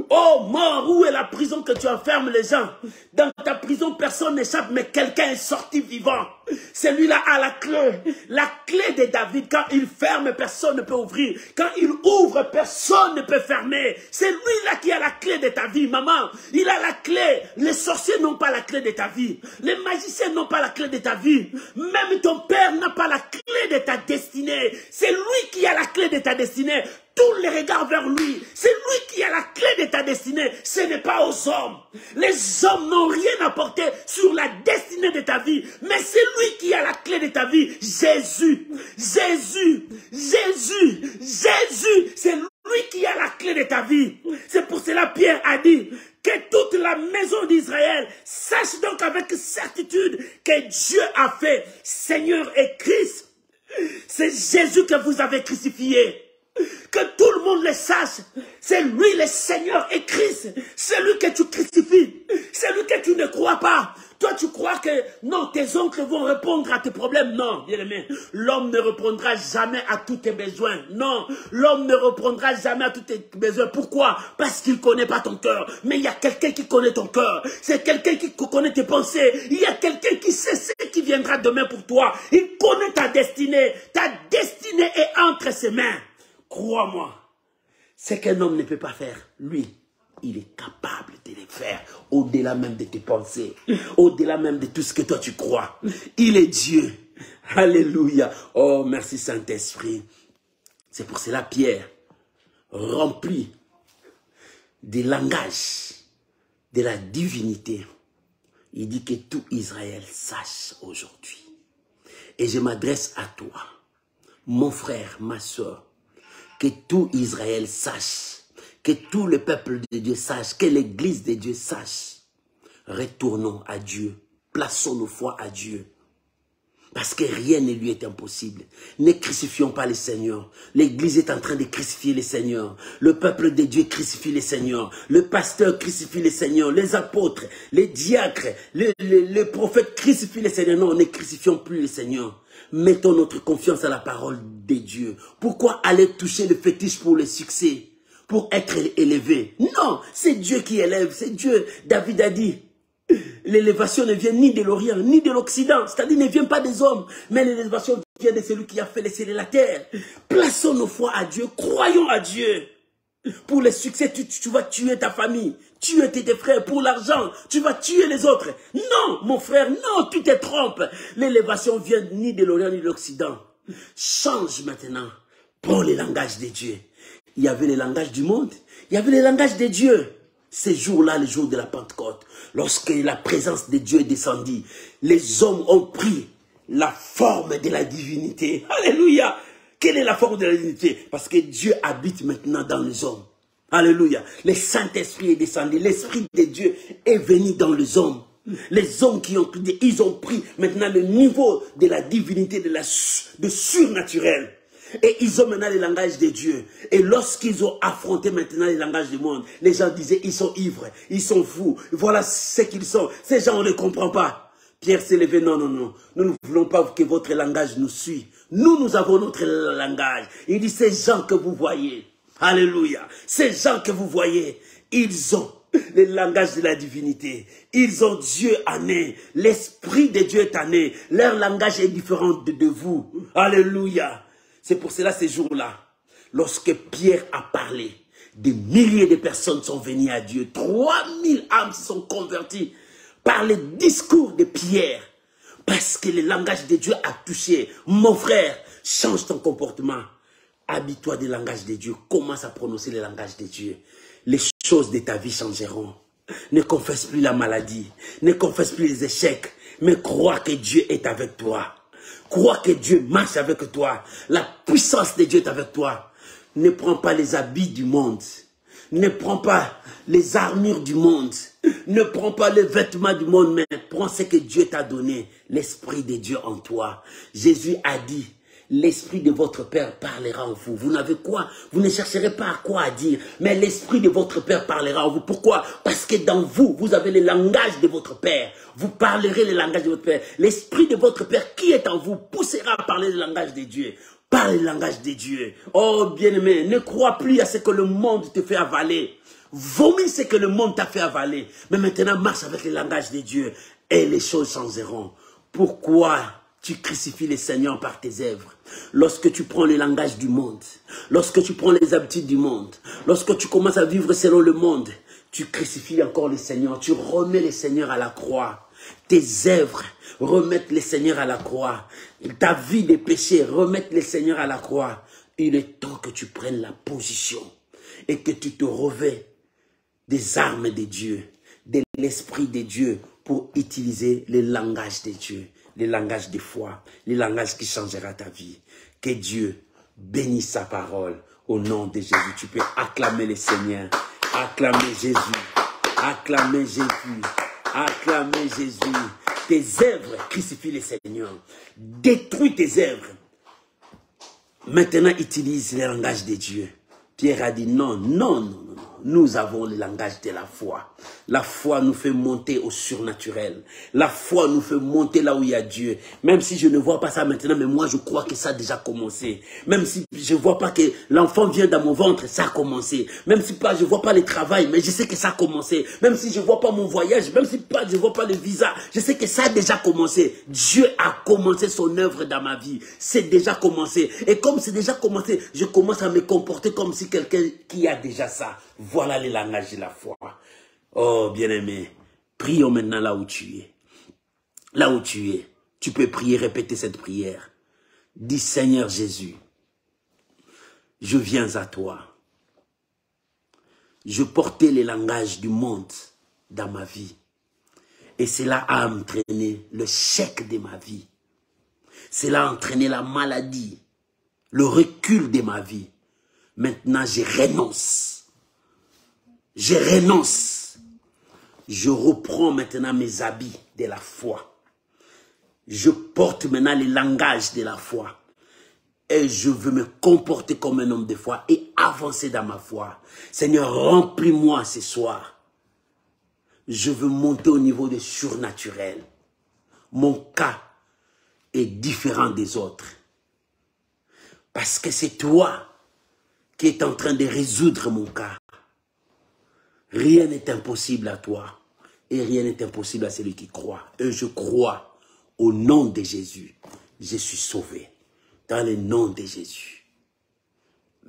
Oh mort, où est la prison que tu enfermes les gens? Dans ta prison, personne n'échappe, mais quelqu'un est sorti vivant. Celui-là a la clé de David. Quand il ferme, personne ne peut ouvrir. Quand il ouvre, personne ne peut fermer. C'est lui-là qui a la clé de ta vie, maman. Il a la clé. Les sorciers n'ont pas la clé de ta vie. Les magiciens n'ont pas la clé de ta vie. Même ton père n'a pas la clé de ta destinée. C'est lui qui a la clé de ta destinée. Tous les regards vers lui. C'est lui qui a la clé de ta destinée. Ce n'est pas aux hommes. Les hommes n'ont rien apporté sur la destinée de ta vie. Mais c'est lui qui a la clé de ta vie. Jésus. Jésus. Jésus. Jésus. C'est lui qui a la clé de ta vie. C'est pour cela Pierre a dit que toute la maison d'Israël sache donc avec certitude que Dieu a fait Seigneur et Christ. C'est Jésus que vous avez crucifié. Que tout le monde le sache. C'est lui le Seigneur et Christ. C'est lui que tu crucifies. C'est lui que tu ne crois pas. Toi tu crois que non, tes oncles vont répondre à tes problèmes. Non, bien aimé. L'homme ne répondra jamais à tous tes besoins. Non, l'homme ne répondra jamais à tous tes besoins. Pourquoi? Parce qu'il ne connaît pas ton cœur. Mais il y a quelqu'un qui connaît ton cœur. C'est quelqu'un qui connaît tes pensées. Il y a quelqu'un qui sait ce qui viendra demain pour toi. Il connaît ta destinée. Ta destinée est entre ses mains. Crois-moi, ce qu'un homme ne peut pas faire, lui, il est capable de le faire, au-delà même de tes pensées, au-delà même de tout ce que toi tu crois. Il est Dieu. Alléluia. Oh, merci Saint-Esprit. C'est pour cela Pierre, rempli des langages de la divinité, il dit que tout Israël sache aujourd'hui. Et je m'adresse à toi, mon frère, ma soeur, que tout Israël sache, que tout le peuple de Dieu sache, que l'église de Dieu sache. Retournons à Dieu, plaçons nos foi à Dieu. Parce que rien ne lui est impossible. Ne crucifions pas le Seigneur. L'église est en train de crucifier le Seigneur. Le peuple de Dieu crucifie le Seigneur. Le pasteur crucifie le Seigneur. Les apôtres, les diacres, les prophètes crucifient le Seigneur. Non, ne crucifions plus le Seigneur. Mettons notre confiance à la parole de Dieu. Pourquoi aller toucher le fétiche pour le succès? Pour être élevé? Non, c'est Dieu qui élève. C'est Dieu. David a dit, l'élévation ne vient ni de l'Orient, ni de l'Occident. C'est-à-dire, ne vient pas des hommes. Mais l'élévation vient de celui qui a fait les cieux et la terre. Plaçons nos foi à Dieu. Croyons à Dieu. Pour le succès, tu vas tuer ta famille. Tuer tes frères. Pour l'argent, tu vas tuer les autres. Non, mon frère, non, tu te trompes. L'élévation vient ni de l'Orient, ni de l'Occident. Change maintenant. Prends le langage de Dieu. Il y avait le langage du monde. Il y avait le langage de Dieu. Ces jours-là, le jour de la Pentecôte, lorsque la présence de Dieu est descendue, les hommes ont pris la forme de la divinité. Alléluia. Quelle est la forme de la divinité? Parce que Dieu habite maintenant dans les hommes. Alléluia. Le Saint-Esprit est descendu. L'Esprit de Dieu est venu dans les hommes. Les hommes qui ont ils ont pris maintenant le niveau de la divinité, de surnaturel. Et ils ont maintenant le langage de Dieu. Et lorsqu'ils ont affronté maintenant le langage du monde, les gens disaient, ils sont ivres, ils sont fous. Voilà ce qu'ils sont. Ces gens, on ne les comprend pas. Pierre s'est levé, non, non, non. Nous ne voulons pas que votre langage nous suive. Nous avons notre langage. Il dit, ces gens que vous voyez, alléluia, ces gens que vous voyez, ils ont le langage de la divinité. Ils ont Dieu en eux. L'Esprit de Dieu est en eux. Leur langage est différent de vous. Alléluia. C'est pour cela, ces jours-là, lorsque Pierre a parlé, des milliers de personnes sont venues à Dieu. 3000 âmes se sont converties par le discours de Pierre. Parce que le langage de Dieu a touché. Mon frère, change ton comportement. Habille-toi du langage de Dieu. Commence à prononcer le langage de Dieu. Les choses de ta vie changeront. Ne confesse plus la maladie. Ne confesse plus les échecs. Mais crois que Dieu est avec toi. Crois que Dieu marche avec toi. La puissance de Dieu est avec toi. Ne prends pas les habits du monde. Ne prends pas les armures du monde. Ne prends pas les vêtements du monde, mais prends ce que Dieu t'a donné. L'Esprit de Dieu en toi. Jésus a dit, l'Esprit de votre Père parlera en vous. Vous n'avez quoi? Vous ne chercherez pas à quoi à dire. Mais l'Esprit de votre Père parlera en vous. Pourquoi? Parce que dans vous, vous avez le langage de votre Père. Vous parlerez le langage de votre Père. L'Esprit de votre Père qui est en vous poussera à parler le langage de Dieu. Parle le langage de Dieu. Oh bien-aimé, ne crois plus à ce que le monde te fait avaler. Vomis ce que le monde t'a fait avaler. Mais maintenant, marche avec le langage de Dieu et les choses changeront. Pourquoi tu crucifies le Seigneur par tes œuvres? Lorsque tu prends le langage du monde, lorsque tu prends les habitudes du monde, lorsque tu commences à vivre selon le monde, tu crucifies encore le Seigneur, tu remets le Seigneur à la croix. Tes œuvres remettent le Seigneur à la croix. Ta vie des péchés remettent le Seigneur à la croix. Il est temps que tu prennes la position et que tu te revêts des armes de Dieu, de l'Esprit de Dieu pour utiliser le langage de Dieu, le langage de foi, le langage qui changera ta vie. Que Dieu bénisse sa parole au nom de Jésus. Tu peux acclamer le Seigneur, acclamer Jésus, acclamer Jésus, acclamer Jésus. Tes œuvres crucifient le Seigneur, détruis tes œuvres. Maintenant, utilise le langage de Dieu. Pierre a dit non, non, non, non. Nous avons le langage de la foi. La foi nous fait monter au surnaturel. La foi nous fait monter là où il y a Dieu. Même si je ne vois pas ça maintenant, mais moi je crois que ça a déjà commencé. Même si je ne vois pas que l'enfant vient dans mon ventre, ça a commencé. Même si je ne vois pas le travail, mais je sais que ça a commencé. Même si je ne vois pas mon voyage, même si je ne vois pas le visa, je sais que ça a déjà commencé. Dieu a commencé son œuvre dans ma vie. C'est déjà commencé. Et comme c'est déjà commencé, je commence à me comporter comme si quelqu'un qui a déjà ça. Voilà le langage de la foi. Oh, bien-aimé, prions maintenant là où tu es. Là où tu es, tu peux prier, répéter cette prière. Dis, Seigneur Jésus, je viens à toi. Je portais le langage du monde dans ma vie. Et cela a entraîné le chèque de ma vie. Cela a entraîné la maladie, le recul de ma vie. Maintenant, je renonce. Je renonce. Je reprends maintenant mes habits de la foi. Je porte maintenant le langage de la foi. Et je veux me comporter comme un homme de foi et avancer dans ma foi. Seigneur, remplis-moi ce soir. Je veux monter au niveau du surnaturel. Mon cas est différent des autres. Parce que c'est toi qui es en train de résoudre mon cas. Rien n'est impossible à toi. Et rien n'est impossible à celui qui croit. Et je crois au nom de Jésus. Je suis sauvé. Dans le nom de Jésus.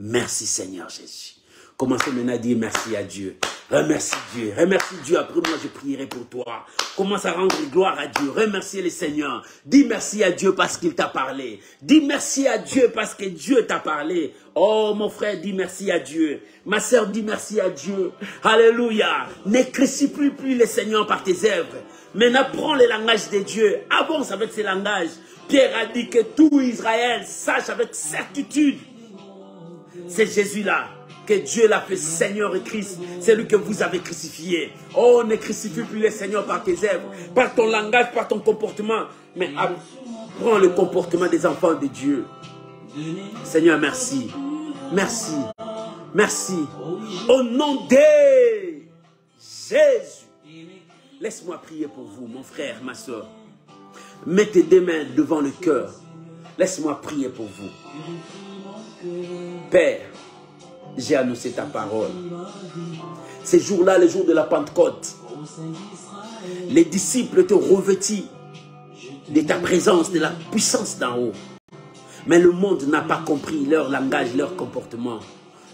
Merci Seigneur Jésus. Commencez maintenant à dire merci à Dieu. Remercie Dieu. Remercie Dieu. Après moi, je prierai pour toi. Commence à rendre gloire à Dieu. Remerciez le Seigneur. Dis merci à Dieu parce qu'il t'a parlé. Dis merci à Dieu parce que Dieu t'a parlé. Oh, mon frère, dis merci à Dieu. Ma soeur, dis merci à Dieu. Alléluia. Ne crucifie plus le Seigneur par tes œuvres. Maintenant, prends le langage de Dieu. Avance avec ce langage. Pierre a dit que tout Israël sache avec certitude. C'est Jésus-là. Que Dieu l'a fait Seigneur et Christ. C'est lui que vous avez crucifié. Oh, ne crucifie plus le Seigneur par tes œuvres, par ton langage, par ton comportement. Mais prends le comportement des enfants de Dieu. Seigneur, merci. Merci. Merci. Au nom de Jésus. Laisse-moi prier pour vous, mon frère, ma soeur. Mettez des mains devant le cœur. Laisse-moi prier pour vous. Père, j'ai annoncé ta parole. Ces jours-là, le jour de la Pentecôte, les disciples te revêtis de ta présence, de la puissance d'en haut. Mais le monde n'a pas compris leur langage, leur comportement.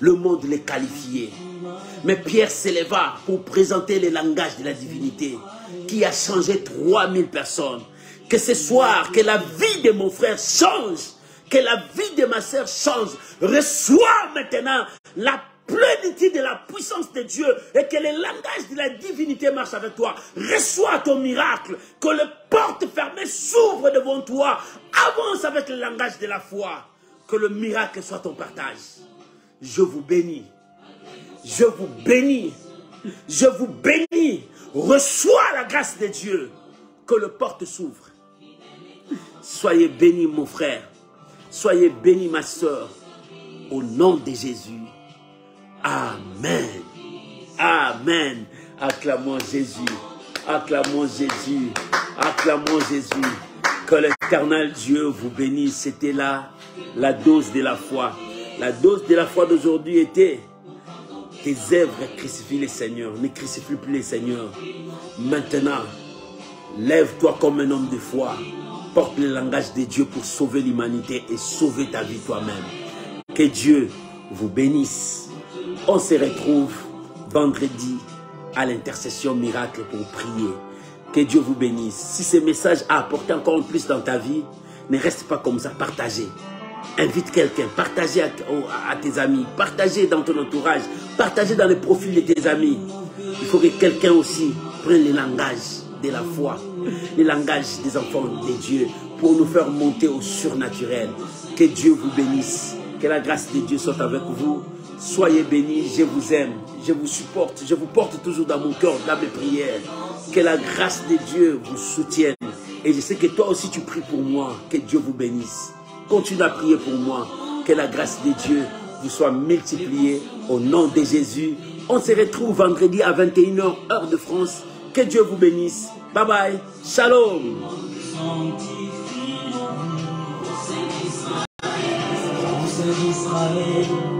Le monde les qualifiait. Mais Pierre s'éleva pour présenter le langage de la divinité qui a changé 3000 personnes. Que ce soir, que la vie de mon frère change. Que la vie de ma sœur change. Reçois maintenant la plénitude de la puissance de Dieu et que le langage de la divinité marche avec toi. Reçois ton miracle. Que les portes fermées s'ouvrent devant toi. Avance avec le langage de la foi. Que le miracle soit ton partage. Je vous bénis. Je vous bénis. Je vous bénis. Reçois la grâce de Dieu. Que les portes s'ouvrent. Soyez bénis mon frère. Soyez bénis ma soeur. Au nom de Jésus. Amen. Amen. Acclamons Jésus. Acclamons Jésus. Acclamons Jésus. Que l'éternel Dieu vous bénisse. C'était là la dose de la foi. La dose de la foi d'aujourd'hui était tes œuvres crucifient les seigneurs. Ne crucifie plus les seigneurs. Maintenant, lève-toi comme un homme de foi. Porte le langage de Dieu pour sauver l'humanité et sauver ta vie toi-même. Que Dieu vous bénisse. On se retrouve vendredi à l'intercession miracle pour prier. Que Dieu vous bénisse. Si ce message a apporté encore plus dans ta vie, ne reste pas comme ça, partagez. Invite quelqu'un, partagez à tes amis, partagez dans ton entourage, partagez dans les profils de tes amis. Il faut que quelqu'un aussi prenne le langage de la foi, le langage des enfants de Dieu pour nous faire monter au surnaturel. Que Dieu vous bénisse, que la grâce de Dieu soit avec vous. Soyez bénis, je vous aime, je vous supporte, je vous porte toujours dans mon cœur, dans mes prières. Que la grâce de Dieu vous soutienne. Et je sais que toi aussi tu pries pour moi, que Dieu vous bénisse. Continue à prier pour moi, que la grâce de Dieu vous soit multipliée au nom de Jésus. On se retrouve vendredi à 21h, heure de France. Que Dieu vous bénisse. Bye bye. Shalom. Israël.